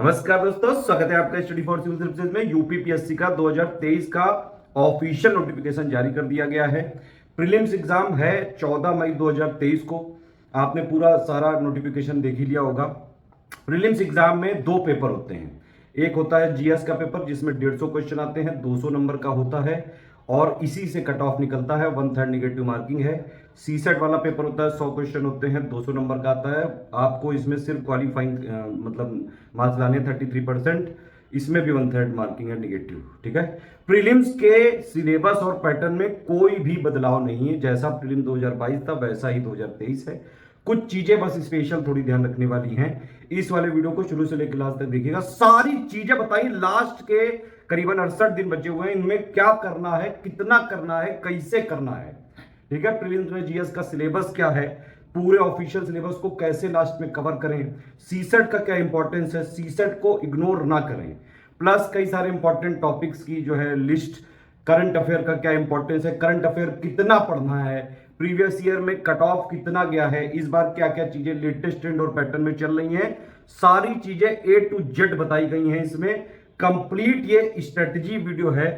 नमस्कार दोस्तों, स्वागत है आपका स्टडी फॉर सिविल सर्विसेज में। यूपीपीएससी का 2023 का ऑफिशियल नोटिफिकेशन जारी कर दिया गया है। प्रीलिम्स एग्जाम है 14 मई 2023 को। आपने पूरा सारा नोटिफिकेशन देख ही लिया होगा। प्रीलिम्स एग्जाम में दो पेपर होते हैं। एक होता है जीएस का पेपर जिसमें 150 क्वेश्चन आते हैं, 200 नंबर का होता है और इसी से कट ऑफ निकलता है, 1/3 नेगेटिव मार्किंग है। सीसेट वाला पेपर होता है, 100 क्वेश्चन होते हैं, 200 नंबर का आता है। आपको इसमें सिर्फ क्वालिफाइंग मतलब मार्क्स लाने 33%। इसमें भी 1/3 मार्किंग है नेगेटिव। ठीक है। प्रीलिम्स के सिलेबस और पैटर्न में कोई भी बदलाव नहीं है। जैसा प्रीलिम 2022 था वैसा ही 2023 है। कुछ चीजें बस स्पेशल थोड़ी ध्यान रखने वाली हैं। इस वाले वीडियो को शुरू से लेकर लास्ट तक देखिएगा। सारी चीजें बताइए। लास्ट के करीबन 68 दिन बचे हुए हैं, इनमें क्या करना है, कितना करना है, कैसे करना है। ठीक है। प्रीलिम्स में जीएस का सिलेबस क्या है, पूरे ऑफिशियल सिलेबस को कैसे लास्ट में कवर करें, सीसेट का क्या इंपॉर्टेंस है, सीसेट को इग्नोर ना करें, प्लस कई सारे इंपॉर्टेंट टॉपिक्स की जो है लिस्ट, करंट अफेयर का क्या इंपॉर्टेंस है, करंट अफेयर कितना पढ़ना है, प्रीवियस ईयर में कट ऑफ कितना गया है, इस बार क्या क्या चीजें लेटेस्ट ट्रेंड और पैटर्न में चल रही हैं, सारी चीजें A to Z बताई गई हैं। इसमें कंप्लीट ये स्ट्रेटजी वीडियो है।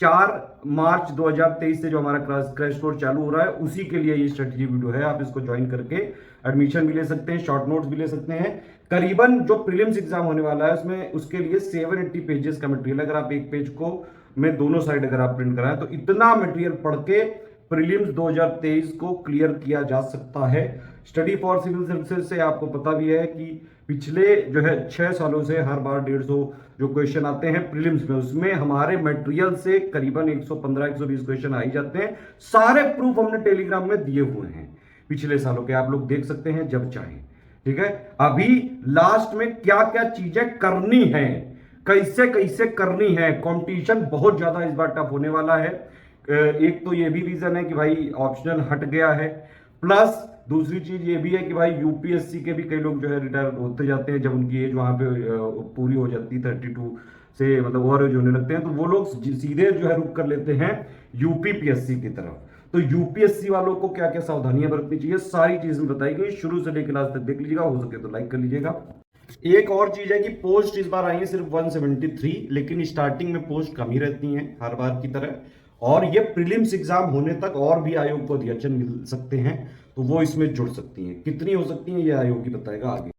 4 मार्च 2023 से जो हमारा क्रैश कोर्स चालू हो रहा है उसी के लिए ये स्ट्रेटजी वीडियो है। आप इसको ज्वाइन करके एडमिशन भी ले सकते हैं, शॉर्ट नोट्स भी ले सकते हैं। करीबन जो प्रीलिम्स एग्जाम होने वाला है उसमें उसके लिए 780 पेजेस का मटेरियल, अगर आप एक पेज को में दोनों साइड अगर आप प्रिंट कराएं तो इतना मटेरियल पढ़ के प्रीलिम्स 2023 को क्लियर किया जा सकता है। स्टडी फॉर सिविल सर्विसेज से आपको पता भी है कि पिछले जो है 6 सालों से हर बार 150 जो क्वेश्चन आते हैं प्रीलिम्स में, उसमें हमारे मटेरियल से करीबन 115-120 क्वेश्चन आ ही जाते हैं। सारे प्रूफ हमने टेलीग्राम में दिए हुए हैं पिछले सालों के, आप लोग देख सकते हैं जब चाहे। ठीक है। अभी लास्ट में क्या क्या चीजें करनी है, कैसे कैसे करनी है। कंपटीशन बहुत ज्यादा इस बार टफ होने वाला है। एक तो ये भी रीजन है कि भाई ऑप्शनल हट गया है, प्लस दूसरी चीज ये भी है कि भाई यूपीएससी के भी कई लोग जो है रिटायर होते जाते हैं जब उनकी एज वहां पे पूरी हो जाती है 32 से, मतलब ओवर एज होने लगते हैं, तो वो लोग सीधे जो है रुक कर लेते हैं यूपीपीएससी की तरफ। तो यूपीएससी वालों को क्या क्या सावधानियां बरतनी चाहिए, सारी चीजें बताई गई। शुरू से लेकर लास्ट तक देख लीजिएगा, हो सके तो लाइक कर लीजिएगा। एक और चीज है कि पोस्ट इस बार आई है सिर्फ 173, लेकिन स्टार्टिंग में पोस्ट कम ही रहती हैं हर बार की तरह। और ये प्रीलिम्स एग्जाम होने तक और भी आयोग को अध्ययन मिल सकते हैं, तो वो इसमें जुड़ सकती हैं। कितनी हो सकती हैं ये आयोग ही बताएगा आगे।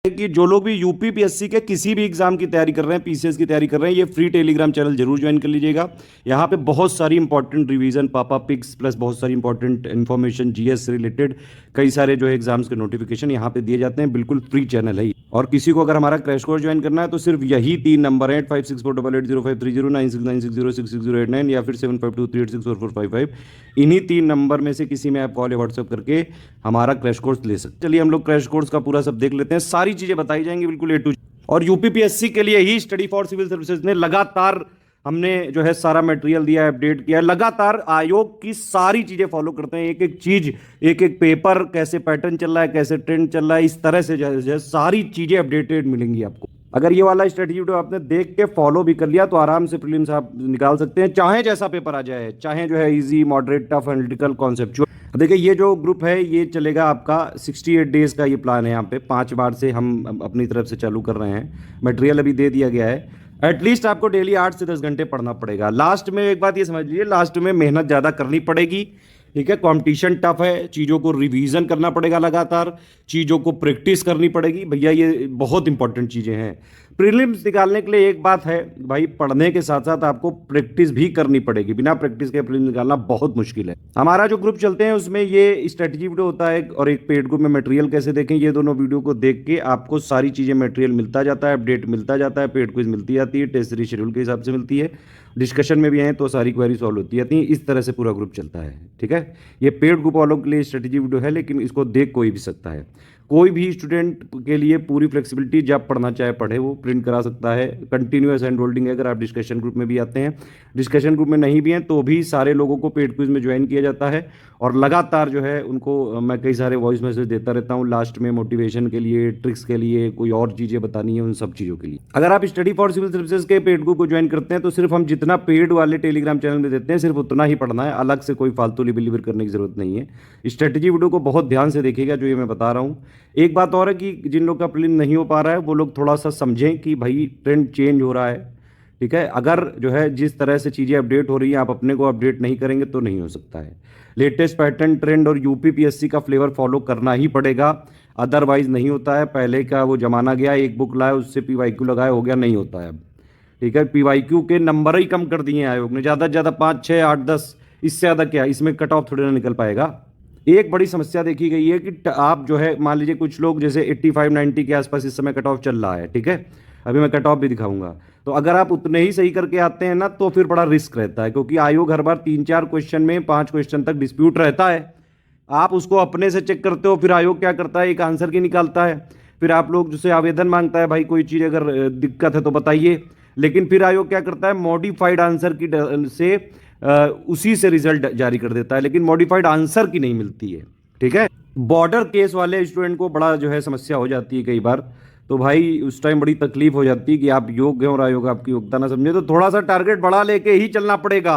कि जो लोग भी यूपीपीएससी के किसी भी एग्जाम की तैयारी कर रहे हैं, पीसीएस की तैयारी कर रहे हैं, ये फ्री टेलीग्राम चैनल जरूर ज्वाइन कर लीजिएगा। यहाँ पे बहुत सारी इंपॉर्टेंट रिवीजन, पापा पिक्स, प्लस बहुत सारी इंपॉर्टेंट इन्फॉर्मेशन जीएस से रिलेटेड कई सारे जो है एग्जाम्स के नोटिफिकेशन यहाँ पे दिए जाते हैं। बिल्कुल फ्री चैनल है। और किसी को अगर हमारा क्रैश कोर्स ज्वाइन करना है तो सिर्फ यही 3 नंबर है, 8564880530, 9696066089 या फिर 7523864455। इन्हीं 3 नंबर में से किसी में आप कॉल या व्हाट्सएप करके हमारा क्रैश कोर्स ले सकते हैं। चलिए हम लोग क्रैश कोर्स का पूरा सब देख लेते हैं। सारी चीजें बताई जाएंगी बिल्कुल A to Z। और यूपीपीएससी के लिए ही स्टडी फॉर सिविल सर्विसेज ने लगातार हमने जो है सारा मटेरियल दिया है, अपडेट किया है। लगातार आयोग की सारी चीजें फॉलो करते हैं, एक एक चीज, एक एक पेपर, कैसे पैटर्न चल रहा है, कैसे ट्रेंड चल रहा है, इस तरह से जो है सारी चीजें अपडेटेड मिलेंगी आपको। अगर ये वाला स्ट्रेटजी वीडियो आपने देख के फॉलो भी कर लिया तो आराम से प्रीलिम्स आप निकाल सकते हैं, चाहे जैसा पेपर आ जाए, चाहे जो है easy, moderate, tough, analytical, conceptual. देखिए ये जो ग्रुप है ये चलेगा आपका 68 डेज का ये प्लान है। यहाँ पे 5 बार से हम अपनी तरफ से चालू कर रहे हैं। मटेरियल अभी दे दिया गया है। एटलीस्ट आपको डेली 8 से 10 घंटे पढ़ना पड़ेगा। लास्ट में एक बात ये समझ लीजिए, लास्ट में मेहनत ज़्यादा करनी पड़ेगी। ठीक है। कंपटीशन टफ है, चीज़ों को रिवीजन करना पड़ेगा, लगातार चीज़ों को प्रैक्टिस करनी पड़ेगी। भैया ये बहुत इंपॉर्टेंट चीज़ें हैं। प्रीलिम्स निकालने के लिए एक बात है भाई, पढ़ने के साथ साथ आपको प्रैक्टिस भी करनी पड़ेगी। बिना प्रैक्टिस के प्रीलिम्स निकालना बहुत मुश्किल है। हमारा जो ग्रुप चलते हैं उसमें ये स्ट्रेटजी वीडियो होता है और एक पेड ग्रुप में मटेरियल कैसे देखें, ये दोनों वीडियो को देख के आपको सारी चीज़ें मटेरियल मिलता जाता है, अपडेट मिलता जाता है, पेड क्विज मिलती जाती है, टेस्ट सीरीज शेड्यूल के हिसाब से मिलती है, डिस्कशन में भी हैं तो सारी क्वेरी सॉल्व होती जाती है। इस तरह से पूरा ग्रुप चलता है। ठीक है। ये पेड ग्रुप वालों के लिए स्ट्रेटजी वीडियो है, लेकिन इसको देख कोई भी सकता है। कोई भी स्टूडेंट के लिए पूरी फ्लेक्सिबिलिटी, जब पढ़ना चाहे पढ़े, वो प्रिंट करा सकता है। कंटिन्यूअस हैंड होल्डिंग है। अगर आप डिस्कशन ग्रुप में भी आते हैं, डिस्कशन ग्रुप में नहीं भी हैं तो भी सारे लोगों को पेड क्विज में ज्वाइन किया जाता है और लगातार जो है उनको मैं कई सारे वॉइस मैसेज देता रहता हूँ लास्ट में, मोटिवेशन के लिए, ट्रिक्स के लिए, कोई और चीज़ें बतानी है, उन सब चीज़ों के लिए। अगर आप स्टडी फॉर सिविल सर्विसेज के पेड ग्रुप को ज्वाइन करते हैं तो सिर्फ हम जितना पेड वाले टेलीग्राम चैनल में देते हैं सिर्फ उतना ही पढ़ना है, अलग से कोई फालतू लिबिलिवर करने की जरूरत नहीं है। स्ट्रेटजी वीडियो को बहुत ध्यान से देखिएगा जो ये मैं बता रहा हूँ। एक बात और है कि जिन लोग का प्रीलिम नहीं हो पा रहा है वो लोग थोड़ा सा समझें कि भाई ट्रेंड चेंज हो रहा है, ठीक है। अगर जो है जिस तरह से चीज़ें अपडेट हो रही हैं आप अपने को अपडेट नहीं करेंगे तो नहीं हो सकता है। लेटेस्ट पैटर्न, ट्रेंड और यूपीपीएससी का फ्लेवर फॉलो करना ही पड़ेगा, अदरवाइज नहीं होता है। पहले का वो जमाना गया, एक बुक लाए उससे पीवाईक्यू लगाए हो गया, नहीं होता है अब, ठीक है। पीवाईक्यू के नंबर ही कम कर दिए हैं आयोग ने, ज़्यादा से ज़्यादा 5 6 8 10, इससे ज़्यादा क्या, इसमें कट ऑफ थोड़ी ना निकल पाएगा। एक बड़ी समस्या देखी गई है कि आप जो है मान लीजिए कुछ लोग जैसे 85 90 के आसपास इस समय कट ऑफ चल रहा है, ठीक है। अभी मैं कट ऑफ भी दिखाऊंगा। तो अगर आप उतने ही सही करके आते हैं ना तो फिर बड़ा रिस्क रहता है, क्योंकि आयोग हर बार 3 4 क्वेश्चन में 5 क्वेश्चन तक डिस्प्यूट रहता है। आप उसको अपने से चेक करते हो, फिर आयोग क्या करता है, एक आंसर की निकालता है। फिर आप लोग जैसे आवेदन मांगता है भाई कोई चीज़ अगर दिक्कत है तो बताइए, लेकिन फिर आयोग क्या करता है, मॉडिफाइड आंसर की से उसी से रिजल्ट जारी कर देता है, लेकिन मॉडिफाइड आंसर की नहीं मिलती है, ठीक है। बॉर्डर केस वाले स्टूडेंट को बड़ा जो है समस्या हो जाती है कई बार, तो भाई उस टाइम बड़ी तकलीफ हो जाती है कि आप योग्य हैं और आयोग आपकी योग्यता ना समझे, तो थोड़ा सा टारगेट बढ़ा लेके ही चलना पड़ेगा।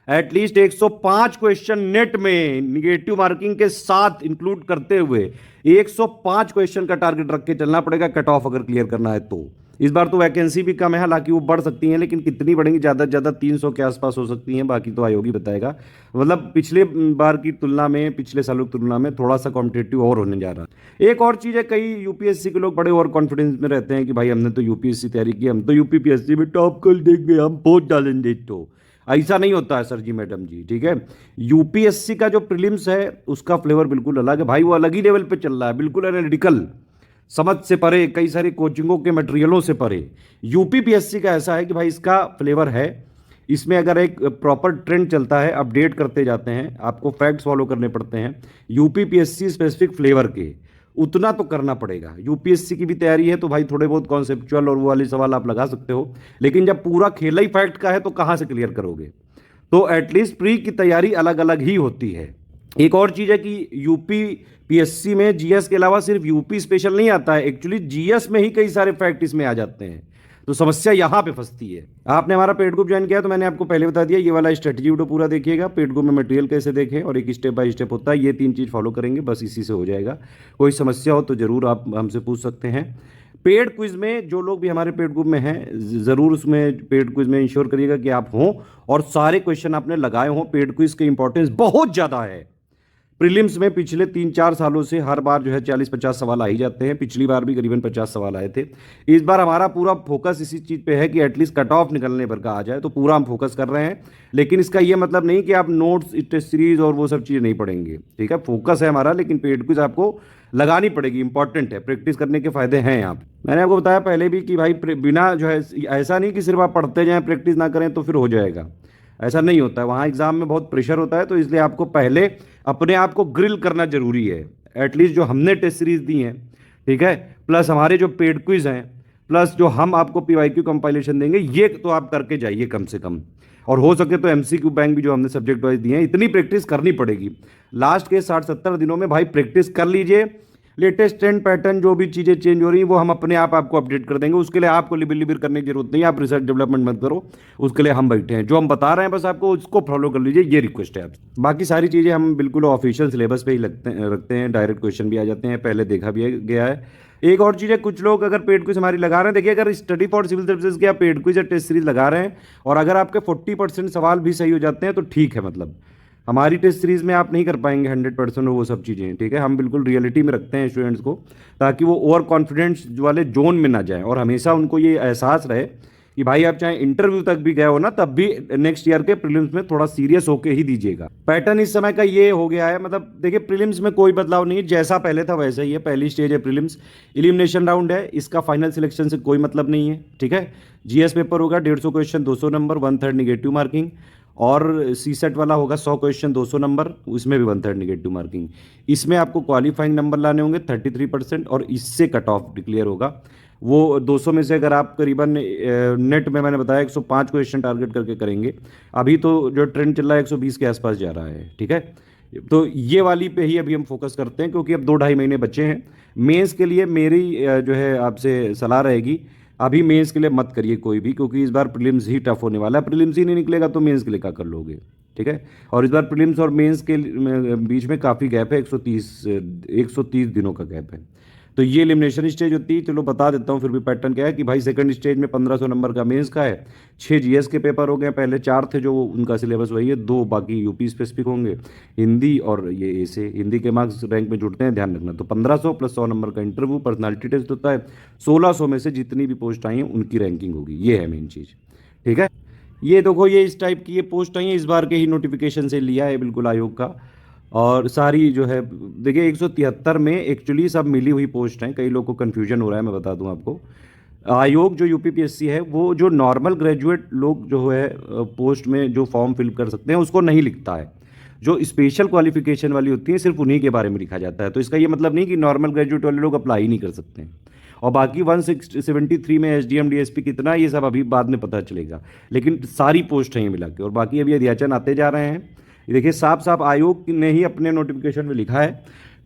एटलीस्ट 105 क्वेश्चन नेट में निगेटिव मार्किंग के साथ इंक्लूड करते हुए 105 क्वेश्चन का टारगेट रख के चलना पड़ेगा, कट ऑफ अगर क्लियर करना है तो। इस बार तो वैकेंसी भी कम है, हालांकि वो बढ़ सकती हैं, लेकिन कितनी बढ़ेंगी, ज़्यादा से ज़्यादा 300 के आसपास हो सकती हैं, बाकी तो आयोग ही बताएगा। मतलब पिछले बार की तुलना में, पिछले सालों की तुलना में थोड़ा सा कॉम्पिटेटिव और होने जा रहा है। एक और चीज़ है, कई यूपीएससी के लोग बड़े और कॉन्फिडेंस में रहते हैं कि भाई हमने तो यूपीएससी तैयारी की, हम तो यूपीपीएससी में टॉप कर देंगे, हम पहुंच डालेंगे। तो ऐसा नहीं होता है सर जी, मैडम जी, ठीक है। यूपीएससी का जो प्रीलिम्स है उसका फ्लेवर बिल्कुल अलग है भाई, वो अलग ही लेवल पे चल रहा है, बिल्कुल एनालिटिकल, समझ से परे, कई सारी कोचिंगों के मटेरियलों से परे। यूपीपीएससी का ऐसा है कि भाई इसका फ्लेवर है, इसमें अगर एक प्रॉपर ट्रेंड चलता है, अपडेट करते जाते हैं, आपको फैक्ट्स फॉलो करने पड़ते हैं यूपीपीएससी स्पेसिफिक फ्लेवर के, उतना तो करना पड़ेगा। यूपीएससी की भी तैयारी है तो भाई थोड़े बहुत कॉन्सेप्चुअल और वो वाले सवाल आप लगा सकते हो, लेकिन जब पूरा खेला ही फैक्ट का है तो कहाँ से क्लियर करोगे। तो एटलीस्ट प्री की तैयारी अलग अलग ही होती है। एक और चीज़ है कि यूपी पीएससी में जीएस के अलावा सिर्फ यूपी स्पेशल नहीं आता है, एक्चुअली जीएस में ही कई सारे फैक्ट इसमें आ जाते हैं, तो समस्या यहां पे फंसती है। आपने हमारा पेड ग्रुप ज्वाइन किया तो मैंने आपको पहले बता दिया, ये वाला स्ट्रेटजी वीडियो पूरा देखिएगा, पेड ग्रुप में मटेरियल कैसे देखें और एक स्टेप बाय स्टेप होता है, ये 3 चीज़ फॉलो करेंगे बस, इसी से हो जाएगा। कोई समस्या हो तो जरूर आप हमसे पूछ सकते हैं। पेड क्विज में जो लोग भी हमारे पेड ग्रुप में हैं, ज़रूर उसमें पेड क्विज में इंश्योर करिएगा कि आप हों और सारे क्वेश्चन आपने लगाए हों। पेड क्विज की इंपॉर्टेंस बहुत ज़्यादा है। प्रीलिम्स में पिछले 3 4 सालों से हर बार जो है 40 50 सवाल आ ही जाते हैं, पिछली बार भी करीबन 50 सवाल आए थे। इस बार हमारा पूरा फोकस इसी चीज़ पे है कि एटलीस्ट कट ऑफ निकलने पर का आ जाए, तो पूरा हम फोकस कर रहे हैं। लेकिन इसका ये मतलब नहीं कि आप नोट्स, टेस्ट सीरीज और वो सब चीज़ें नहीं पढ़ेंगे, ठीक है। फोकस है हमारा, लेकिन पेड क्विज आपको लगानी पड़ेगी, इंपॉर्टेंट है, प्रैक्टिस करने के फायदे हैं यहाँ पे। मैंने आपको बताया पहले भी कि भाई बिना जो है, ऐसा नहीं कि सिर्फ आप पढ़ते जाएं प्रैक्टिस ना करें तो फिर हो जाएगा, ऐसा नहीं होता है। वहाँ एग्जाम में बहुत प्रेशर होता है, तो इसलिए आपको पहले अपने आप को ग्रिल करना जरूरी है। एटलीस्ट जो हमने टेस्ट सीरीज दी हैं, ठीक है, प्लस हमारे जो पेड क्विज हैं, प्लस जो हम आपको पीवाईक्यू कंपाइलेशन देंगे, ये तो आप करके जाइए कम से कम। और हो सके तो एमसीक्यू बैंक भी जो हमने सब्जेक्ट वाइज दिए हैं, इतनी प्रैक्टिस करनी पड़ेगी। लास्ट के 60 70 दिनों में भाई प्रैक्टिस कर लीजिए। लेटेस्ट ट्रेंड पैटर्न जो भी चीज़ें चेंज हो रही हैं वो हम अपने आप आपको अपडेट कर देंगे, उसके लिए आपको लिबिर लिबिर करने की जरूरत नहीं है, आप रिसर्च डेवलपमेंट मत करो, उसके लिए हम बैठे हैं। जो हम बता रहे हैं बस आपको उसको फॉलो कर लीजिए, ये रिक्वेस्ट है आपसे। बाकी सारी चीज़ें हम बिल्कुल ऑफिशियल सिलेबस पे ही रखते हैं, डायरेक्ट क्वेश्चन भी आ जाते हैं, पहले देखा भी गया है। एक और चीज़ है, कुछ लोग अगर पेड क्विज हमारी लगा रहे हैं, देखिए अगर स्टडी फॉर सिविल सर्विसेज के आप पेड क्विज या टेस्ट सीरीज लगा रहे हैं और अगर आपके 40% सवाल भी सही हो जाते हैं तो ठीक है, मतलब हमारी टेस्ट सीरीज में आप नहीं कर पाएंगे 100% वो सब चीज़ें, ठीक है। हम बिल्कुल रियलिटी में रखते हैं स्टूडेंट्स को, ताकि वो ओवर कॉन्फिडेंस वाले जोन में ना जाएं और हमेशा उनको ये एहसास रहे कि भाई आप चाहे इंटरव्यू तक भी गए हो ना, तब भी नेक्स्ट ईयर के प्रीलिम्स में थोड़ा सीरियस होके ही दीजिएगा। पैटर्न इस समय का ये हो गया है, मतलब देखिए प्रीलिम्स में कोई बदलाव नहीं है, जैसा पहले था वैसा ही है। पहली स्टेज है प्रीलिम्स, एलिमिनेशन राउंड है, इसका फाइनल सिलेक्शन से कोई मतलब नहीं है, ठीक है। जीएस पेपर होगा 150 क्वेश्चन 200 नंबर, 1/3 निगेटिव मार्किंग, और सी सेट वाला होगा 100 क्वेश्चन 200 नंबर, उसमें भी 1/3 निगेटिव मार्किंग। इसमें आपको क्वालिफाइंग नंबर लाने होंगे 33% और इससे कट ऑफ डिक्लेयर होगा। वो 200 में से अगर आप करीबन नेट में मैंने बताया 105 क्वेश्चन टारगेट करके करेंगे, अभी तो जो ट्रेंड चल रहा है 120 के आसपास जा रहा है, ठीक है। तो ये वाली पे ही अभी हम फोकस करते हैं, क्योंकि अब 2 ढाई महीने बचे हैं। मेंस के लिए मेरी जो है आपसे सलाह रहेगी, अभी मेंस के लिए मत करिए कोई भी, क्योंकि इस बार प्रीलिम्स ही टफ होने वाला है। प्रीलिम्स ही नहीं निकलेगा तो मेंस के लिए क्या कर लोगे। ठीक है। और इस बार प्रीलिम्स और मेंस के बीच में काफ़ी गैप है, 130 दिनों का गैप है। तो ये एलिमिनेशन स्टेज होती है। चलो बता देता हूँ फिर भी पैटर्न क्या है कि भाई सेकंड स्टेज में 1500 नंबर का मेंस का है, 6 जीएस के पेपर हो गए, पहले 4 थे जो उनका सिलेबस वही है, 2 बाकी यूपी स्पेसिफिक होंगे, हिंदी और ये ऐसे हिंदी के मार्क्स रैंक में जुड़ते हैं, ध्यान रखना। तो 1500 प्लस 100 नंबर का इंटरव्यू, पर्सनालिटी टेस्ट होता है, 1600 में से जितनी भी पोस्ट आई हैं उनकी रैंकिंग होगी, ये है मेन चीज़, ठीक है। ये देखो ये इस टाइप की ये पोस्ट आई है, इस बार के ही नोटिफिकेशन से लिया है बिल्कुल आयोग का। और सारी जो है देखिए 173 में एक्चुअली सब मिली हुई पोस्ट हैं, कई लोग को कन्फ्यूजन हो रहा है, मैं बता दूं आपको। आयोग जो यूपीपीएससी है वो जो नॉर्मल ग्रेजुएट लोग जो है पोस्ट में जो फॉर्म फिल कर सकते हैं उसको नहीं लिखता है, जो स्पेशल क्वालिफिकेशन वाली होती है सिर्फ उन्हीं के बारे में लिखा जाता है। तो इसका ये मतलब नहीं कि नॉर्मल ग्रेजुएट वाले लोग अप्लाई ही नहीं कर सकते हैं। और बाकी 173 में एसडीएम डीएसपी कितना, ये सब अभी बाद में पता चलेगा, लेकिन सारी पोस्ट हैं ये मिला के। और बाकी अभी अध्याचन आते जा रहे हैं। ये देखिए साफ साफ आयोग ने ही अपने नोटिफिकेशन में लिखा है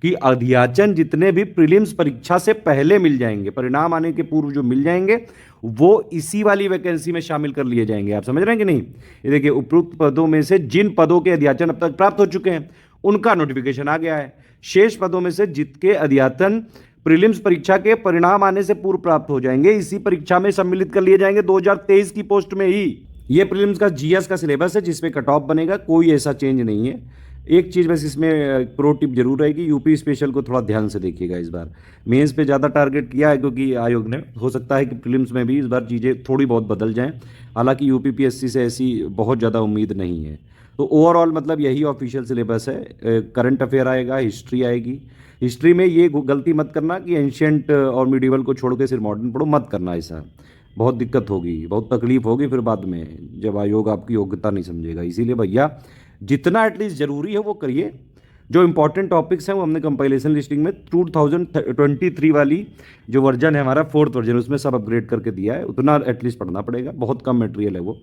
कि अध्याचन जितने भी प्रीलिम्स परीक्षा से पहले मिल जाएंगे, परिणाम आने के पूर्व जो मिल जाएंगे, वो इसी वाली वैकेंसी में शामिल कर लिए जाएंगे। आप समझ रहे हैं कि नहीं? ये देखिए उपरोक्त पदों में से जिन पदों के अध्याचन अब तक प्राप्त हो चुके हैं उनका नोटिफिकेशन आ गया है। शेष पदों में से जिसके अध्याचन प्रीलिम्स परीक्षा के परिणाम आने से पूर्व प्राप्त हो जाएंगे, इसी परीक्षा में सम्मिलित कर लिए जाएंगे 2023 की पोस्ट में ही। ये प्रीलिम्स का जीएस का सिलेबस है जिसमें कट ऑफ बनेगा, कोई ऐसा चेंज नहीं है। एक चीज़ बस इसमें प्रो टिप जरूर रहेगी, यूपी स्पेशल को थोड़ा ध्यान से देखिएगा। इस बार मेंस पे ज़्यादा टारगेट किया है क्योंकि आयोग ने, हो सकता है कि प्रीलिम्स में भी इस बार चीज़ें थोड़ी बहुत बदल जाएं, हालांकि यूपीपीएससी से ऐसी बहुत ज़्यादा उम्मीद नहीं है। तो ओवरऑल मतलब यही ऑफिशियल सिलेबस है। करंट अफेयर आएगा, हिस्ट्री आएगी। हिस्ट्री में ये गलती मत करना कि एंशियंट और मिडिवल को छोड़ के सिर्फ मॉडर्न पढ़ो, मत करना ऐसा, बहुत दिक्कत होगी, बहुत तकलीफ होगी फिर बाद में जब आयोग आपकी योग्यता नहीं समझेगा। इसीलिए भैया जितना एटलीस्ट ज़रूरी है वो करिए। जो इंपॉर्टेंट टॉपिक्स हैं वो हमने कंपाइलेशन लिस्टिंग में 2023 वाली जो वर्जन है हमारा 4th वर्जन, उसमें सब अपग्रेड करके दिया है, उतना एटलीस्ट पढ़ना पड़ेगा। बहुत कम मटेरियल है वो,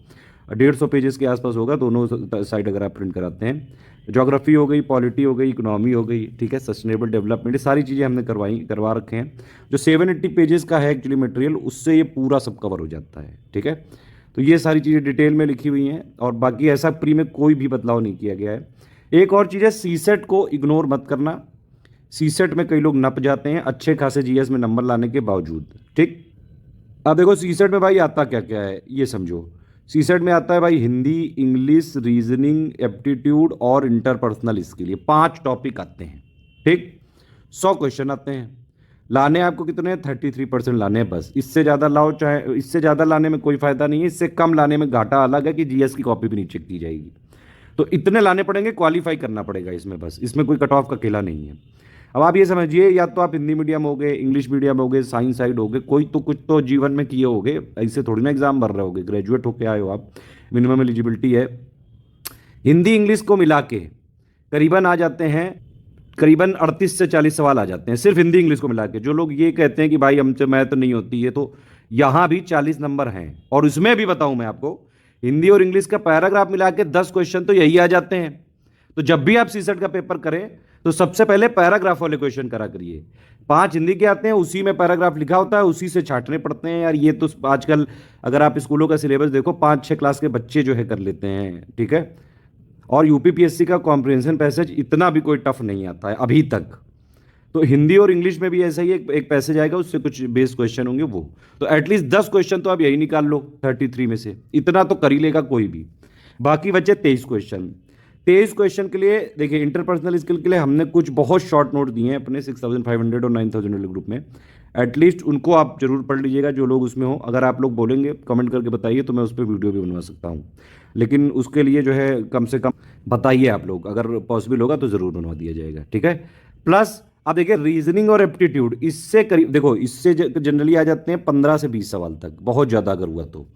150 पेजेस के आसपास होगा दोनों साइड अगर आप प्रिंट कराते हैं। ज्योग्राफी हो गई, पॉलिटी हो गई, इकोनॉमी हो गई, ठीक है, सस्टेनेबल डेवलपमेंट, ये सारी चीज़ें हमने करवा रखे हैं। जो 780 पेजेस का है एक्चुअली मटेरियल, उससे ये पूरा सब कवर हो जाता है, ठीक है। तो ये सारी चीज़ें डिटेल में लिखी हुई हैं और बाकी ऐसा प्री में कोई भी बदलाव नहीं किया गया है। एक और चीज़ है, सीसेट को इग्नोर मत करना। सीसेट में कई लोग नप जाते हैं अच्छे खासे जीएस में नंबर लाने के बावजूद, ठीक। अब देखो सीसेट में भाई आता क्या क्या है ये समझो। सीसेट में आता है भाई हिंदी, इंग्लिश, रीजनिंग, एप्टीट्यूड और इंटरपर्सनल, इसके लिए 5 टॉपिक आते हैं, ठीक। 100 क्वेश्चन आते हैं। लाने आपको कितने हैं? 33% लाने हैं बस। इससे ज़्यादा लाओ, चाहे इससे ज़्यादा लाने में कोई फ़ायदा नहीं है, इससे कम लाने में घाटा अलग है कि जीएस की कॉपी भी नहीं चेक की जाएगी। तो इतने लाने पड़ेंगे, क्वालिफाई करना पड़ेगा इसमें, बस इसमें कोई कट ऑफ का खेला नहीं है। अब आप ये समझिए, या तो आप हिंदी मीडियम हो गए, इंग्लिश मीडियम हो गए, साइंस साइड हो गए, कोई तो कुछ तो जीवन में किए होगे, ऐसे थोड़ी ना एग्जाम भर रहे होगे, ग्रेजुएट होके आए हो आप, मिनिमम एलिजिबिलिटी है। हिंदी इंग्लिश को मिला के करीबन आ जाते हैं, करीबन 38 से 40 सवाल आ जाते हैं सिर्फ हिंदी इंग्लिश को मिला के। जो लोग ये कहते हैं कि भाई हमसे मैथ तो नहीं होती है, तो यहाँ भी 40 नंबर हैं। और उसमें भी बताऊं मैं आपको, हिंदी और इंग्लिश का पैराग्राफ मिला के 10 क्वेश्चन तो यही आ जाते हैं। तो जब भी आप सीसेट का पेपर करें तो सबसे पहले पैराग्राफ वाले क्वेश्चन करा करिए। 5 हिंदी के आते हैं, उसी में पैराग्राफ लिखा होता है, उसी से छांटने पड़ते हैं यार। ये तो आजकल अगर आप स्कूलों का सिलेबस देखो, 5-6 क्लास के बच्चे जो है कर लेते हैं, ठीक है। और यूपीपीएससी का कॉम्प्रिहेंशन पैसेज इतना भी कोई टफ नहीं आता है अभी तक। तो हिंदी और इंग्लिश में भी ऐसा ही एक पैसेज आएगा, उससे कुछ बेस क्वेश्चन होंगे वो। तो एटलीस्ट 10 क्वेश्चन तो आप यही निकाल लो 33 में से, इतना तो कर ही लेगा कोई भी। बाकी बचे 23 क्वेश्चन। 23 क्वेश्चन के लिए देखिए इंटरपर्सनल स्किल के लिए हमने कुछ बहुत शॉर्ट नोट दिए हैं अपने 6500 और 9000 वाले ग्रुप में। एटलीस्ट उनको आप जरूर पढ़ लीजिएगा जो लोग उसमें हो। अगर आप लोग बोलेंगे कमेंट करके बताइए तो मैं उस पर वीडियो भी बनवा सकता हूँ, लेकिन उसके लिए जो है कम से कम बताइए आप लोग, अगर पॉसिबल होगा तो ज़रूर बनवा दिया जाएगा, ठीक है। प्लस आप देखिए रीजनिंग और एप्टीट्यूड, इससे करीब देखो, इससे जनरली आ जाते हैं 15 से 20 सवाल तक, बहुत ज़्यादा अगर हुआ तो,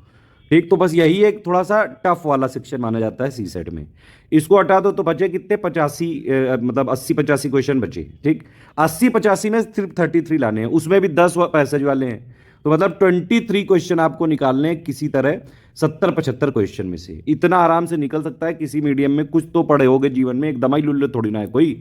ठीक। तो बस यही एक थोड़ा सा टफ वाला सेक्शन माना जाता है सी सेट में। इसको हटा दो तो बचे कितने? 85 मतलब 80-85 क्वेश्चन बचे, ठीक। 80-85 में सिर्फ 33 लाने हैं, उसमें भी 10 पैसेज वाले हैं। तो मतलब 23 क्वेश्चन आपको निकालने हैं किसी तरह 70-75 क्वेश्चन में से। इतना आराम से निकल सकता है किसी मीडियम में, कुछ तो पढ़े होगे जीवन में, एकदम ही लुल्ले थोड़ी ना है कोई।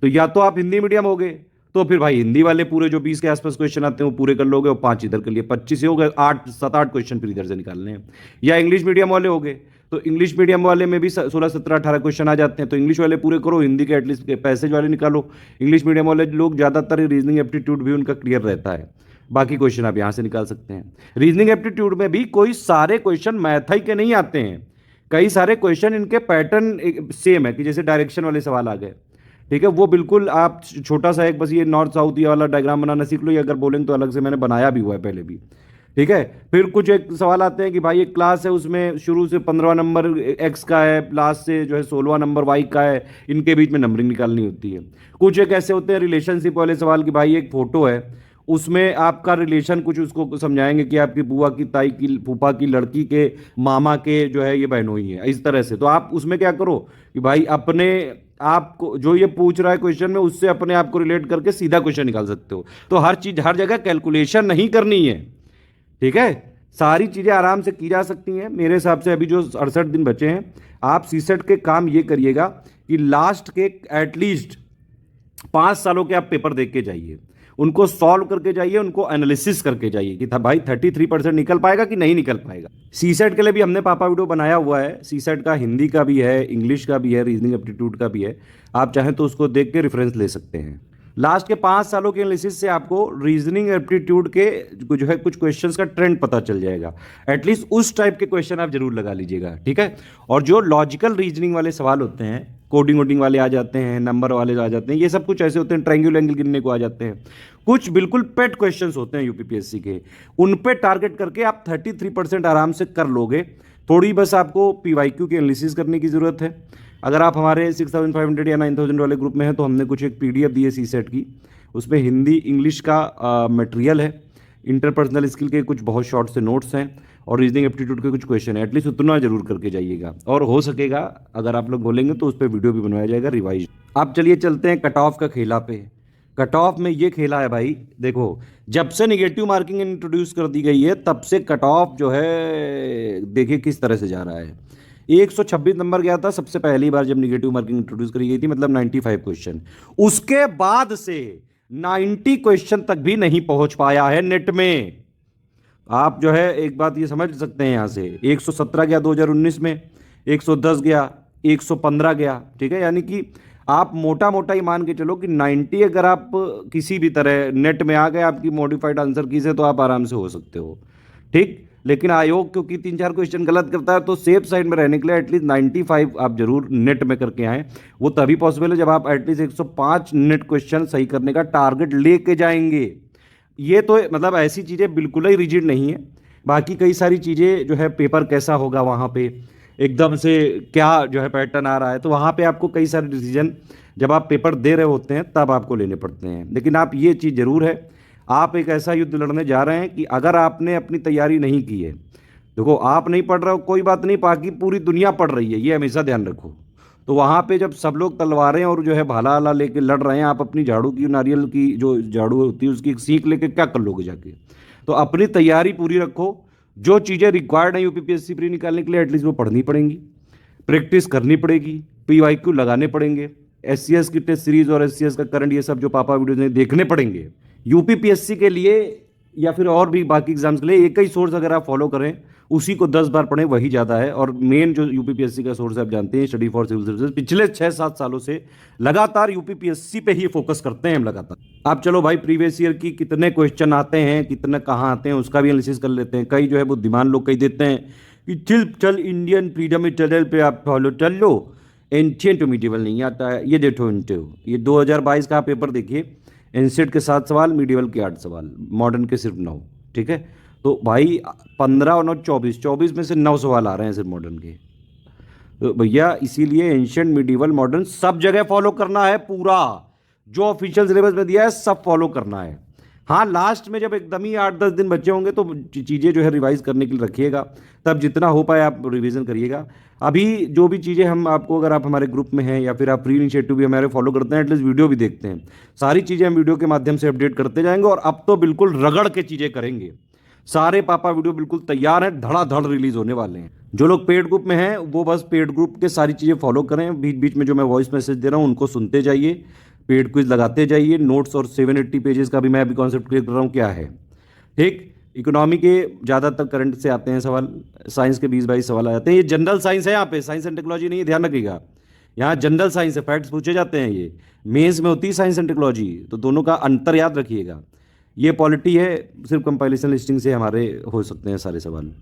तो या तो आप हिंदी मीडियम हो गए तो फिर भाई हिंदी वाले पूरे जो 20 के आसपास क्वेश्चन आते हैं वो पूरे कर लोगे, और 5 इधर के लिए 25 हो गए, 7-8 क्वेश्चन फिर इधर से निकालने हैं। या इंग्लिश मीडियम वाले हो गए तो इंग्लिश मीडियम वाले में भी 16 17 18 क्वेश्चन आ जाते हैं, तो इंग्लिश वाले पूरे करो, हिंदी के एटलीस्ट पैसेज वाले निकालो। इंग्लिश मीडियम वाले लोग ज़्यादातर रीजनिंग एप्टीट्यूड भी उनका क्लियर रहता है, बाकी क्वेश्चन आप यहाँ से निकाल सकते हैं। रीजनिंग एप्टीट्यूड में भी कोई सारे क्वेश्चन मैथ ही के नहीं आते हैं, कई सारे क्वेश्चन इनके पैटर्न सेम है कि जैसे डायरेक्शन वाले सवाल आ गए, ठीक है, वो बिल्कुल आप छोटा सा एक बस ये नॉर्थ साउथ ये वाला डायग्राम बनाना सीख लो, ये अगर बोलेंगे तो अलग से मैंने बनाया भी हुआ है पहले भी, ठीक है। फिर कुछ एक सवाल आते हैं कि भाई एक क्लास है, उसमें शुरू से 15वां नंबर एक्स का है, लास्ट से जो है 16वां नंबर वाई का है, इनके बीच में नंबरिंग निकालनी होती है। कुछ एक ऐसे होते हैं रिलेशनशिप वाले सवाल कि भाई एक फोटो है, उसमें आपका रिलेशन कुछ उसको समझाएंगे कि आपकी बुआ की ताई की फूफा की लड़की के मामा के जो है ये बहनोई है, इस तरह से। तो आप उसमें क्या करो कि भाई अपने आपको जो ये पूछ रहा है क्वेश्चन में उससे अपने आप को रिलेट करके सीधा क्वेश्चन निकाल सकते हो। तो हर चीज हर जगह कैलकुलेशन नहीं करनी है, ठीक है, सारी चीजें आराम से की जा सकती हैं। मेरे हिसाब से अभी जो 68 दिन बचे हैं, आप सीसेट के काम ये करिएगा कि लास्ट के एटलीस्ट 5 सालों के आप पेपर देख के जाइए, उनको सॉल्व करके जाइए, उनको एनालिसिस करके जाइए कि था भाई 33% निकल पाएगा कि नहीं निकल पाएगा। सीसेट के लिए भी हमने पापा वीडियो बनाया हुआ है, सीसेट का हिंदी का भी है, इंग्लिश का भी है, रीजनिंग एप्टीट्यूड का भी है, आप चाहें तो उसको देख के रेफरेंस ले सकते हैं। लास्ट के 5 सालों के एनालिसिस से आपको रीजनिंग एप्टीट्यूड के जो है कुछ क्वेश्चंस का ट्रेंड पता चल जाएगा, एटलीस्ट उस टाइप के क्वेश्चन आप जरूर लगा लीजिएगा, ठीक है। और जो लॉजिकल रीजनिंग वाले सवाल होते हैं, कोडिंग वोडिंग वाले आ जाते हैं, नंबर वाले आ जाते हैं, ये सब कुछ ऐसे होते हैं, ट्रायंगल एंगल गिनने को आ जाते हैं, कुछ बिल्कुल पेट क्वेश्चंस होते हैं यूपीपीएससी के, उन पे टारगेट करके आप 33% आराम से कर लोगे। थोड़ी बस आपको पीवाईक्यू की एनालिसिस करने की ज़रूरत है। अगर आप हमारे 6500 या 9000 वाले ग्रुप में हैं तो हमने कुछ एक पीडीएफ दी है सीसेट की, उसमें हिंदी इंग्लिश का मटेरियल है, इंटरपर्सनल स्किल के कुछ बहुत शॉर्ट से नोट्स हैं और रीजनिंग एप्टीट्यूड के कुछ क्वेश्चन है, एटलीस्ट उतना जरूर करके जाइएगा। और हो सकेगा अगर आप लोग बोलेंगे तो उस पर वीडियो भी बनवाया जाएगा रिवाइज। अब चलिए चलते हैं कट ऑफ का खेला पे। कट ऑफ में ये खेला है भाई, देखो जब से निगेटिव मार्किंग इंट्रोड्यूस कर दी गई है तब से कट ऑफ जो है देखिए किस तरह से जा रहा है। 126 नंबर गया था सबसे पहली बार जब निगेटिव मार्किंग इंट्रोड्यूस करी गई थी, मतलब 95 क्वेश्चन। उसके बाद से 90 क्वेश्चन तक भी नहीं पहुंच पाया है नेट में। आप जो है एक बात ये समझ सकते हैं, यहां से 117 गया 2019 में, 110 गया, 115 गया, ठीक है। यानी कि आप मोटा मोटा ही मान के चलो कि 90 अगर आप किसी भी तरह नेट में आ गए आपकी मॉडिफाइड आंसर की से तो आप आराम से हो सकते हो, ठीक। लेकिन आयोग क्योंकि 3-4 क्वेश्चन गलत करता है तो सेफ साइड में रहने के लिए एटलीस्ट 95 आप जरूर नेट में करके आएँ। वो तभी पॉसिबल है जब आप एटलीस्ट 105 नेट क्वेश्चन सही करने का टारगेट लेके जाएंगे। ये तो मतलब ऐसी चीज़ें बिल्कुल ही रिजिड नहीं है, बाकी कई सारी चीज़ें जो है पेपर कैसा होगा वहाँ पे एकदम से क्या जो है पैटर्न आ रहा है, तो वहाँ पे आपको कई सारे डिसीजन जब आप पेपर दे रहे होते हैं तब आपको लेने पड़ते हैं। लेकिन आप ये चीज़ ज़रूर है, आप एक ऐसा युद्ध लड़ने जा रहे हैं कि अगर आपने अपनी तैयारी नहीं की है, देखो आप नहीं पढ़ रहे हो कोई बात नहीं, बाकी पूरी दुनिया पढ़ रही है, ये हमेशा ध्यान रखो। तो वहाँ पे जब सब लोग तलवारें और जो है भाला आला लेके लड़ रहे हैं, आप अपनी झाड़ू की नारियल की जो झाड़ू होती है उसकी एक सीख लेके क्या कर लोगे जाके। तो अपनी तैयारी पूरी रखो, जो चीज़ें रिक्वायर्ड है यूपीपीएससी प्री निकालने के लिए एटलीस्ट वो पढ़नी पड़ेंगी, प्रैक्टिस करनी पड़ेगी, पीवाईक्यू लगाने पड़ेंगे, एससीएस की टेस्ट सीरीज और एससीएस का करंट ये सब जो पापा वीडियोज देखने पड़ेंगे। यूपीपीएससी के लिए या फिर और भी बाकी एग्जाम्स के लिए एक ही सोर्स अगर आप फॉलो करें, उसी को 10 बार पढ़ें, वही ज़्यादा है। और मेन जो यूपीपीएससी का सोर्स है आप जानते हैं, स्टडी फॉर सिविल सर्विसेज, पिछले 6-7 सालों से लगातार यूपीपीएससी पे ही फोकस करते हैं हम लगातार। अब चलो भाई प्रीवियस ईयर की कितने क्वेश्चन आते हैं, कितने कहाँ आते हैं, उसका भी एनालिसिस कर लेते हैं। कई जो है बुद्धिमान लोग कई देते हैं कि चल इंडियन फ्रीडम चैनल पे आप फॉलो चल लो, एंशिएंट टू मिडिवल नहीं आता है। ये देखो ये 2022 का पेपर देखिए, एंशिएंट के 7 सवाल, मिडिवल के 8 सवाल, मॉडर्न के सिर्फ 9, ठीक है। तो भाई 15 और 9 24 में से 9 सवाल आ रहे हैं सिर्फ मॉडर्न के। तो भैया इसीलिए एंशिएंट मिडिवल मॉडर्न सब जगह फॉलो करना है, पूरा जो ऑफिशियल सिलेबस में दिया है सब फॉलो करना है। हाँ लास्ट में जब एकदम ही 8-10 दिन बचे होंगे तो चीज़ें जो है रिवाइज करने के लिए रखिएगा, तब जितना हो पाए आप रिवीजन करिएगा। अभी जो भी चीज़ें हम आपको, अगर आप हमारे ग्रुप में हैं या फिर आप फ्री इनिशिएटिव भी हमारे फॉलो करते हैं, एटलीस्ट वीडियो भी देखते हैं, सारी चीज़ें हम वीडियो के माध्यम से अपडेट करते जाएंगे। और अब तो बिल्कुल रगड़ के चीज़ें करेंगे, सारे पापा वीडियो बिल्कुल तैयार हैं, धड़ाधड़ रिलीज होने वाले हैं। जो लोग पेड ग्रुप में हैं वो बस पेड ग्रुप के सारी चीज़ें फॉलो करें, बीच बीच में जो मैं वॉइस मैसेज दे रहा हूँ उनको सुनते जाइए, पेड क्विज लगाते जाइए, नोट्स और 780 पेजेस का भी मैं अभी कॉन्सेप्ट क्लियर कर रहा हूँ क्या है, ठीक। इकोनॉमी के ज़्यादातर करंट से आते हैं सवाल, साइंस के 20-22 सवाल आ जाते हैं। ये जनरल साइंस है, यहाँ पे साइंस एंड टेक्नोलॉजी नहीं है, ध्यान रखिएगा। यहाँ जनरल साइंस है, फैक्ट्स पूछे जाते हैं। ये मेंस में होती है साइंस एंड टेक्नोलॉजी, तो दोनों का अंतर याद रखिएगा। ये पॉलिटी है, सिर्फ कंपाइलेशन लिस्टिंग से हमारे हो सकते हैं सारे सवाल।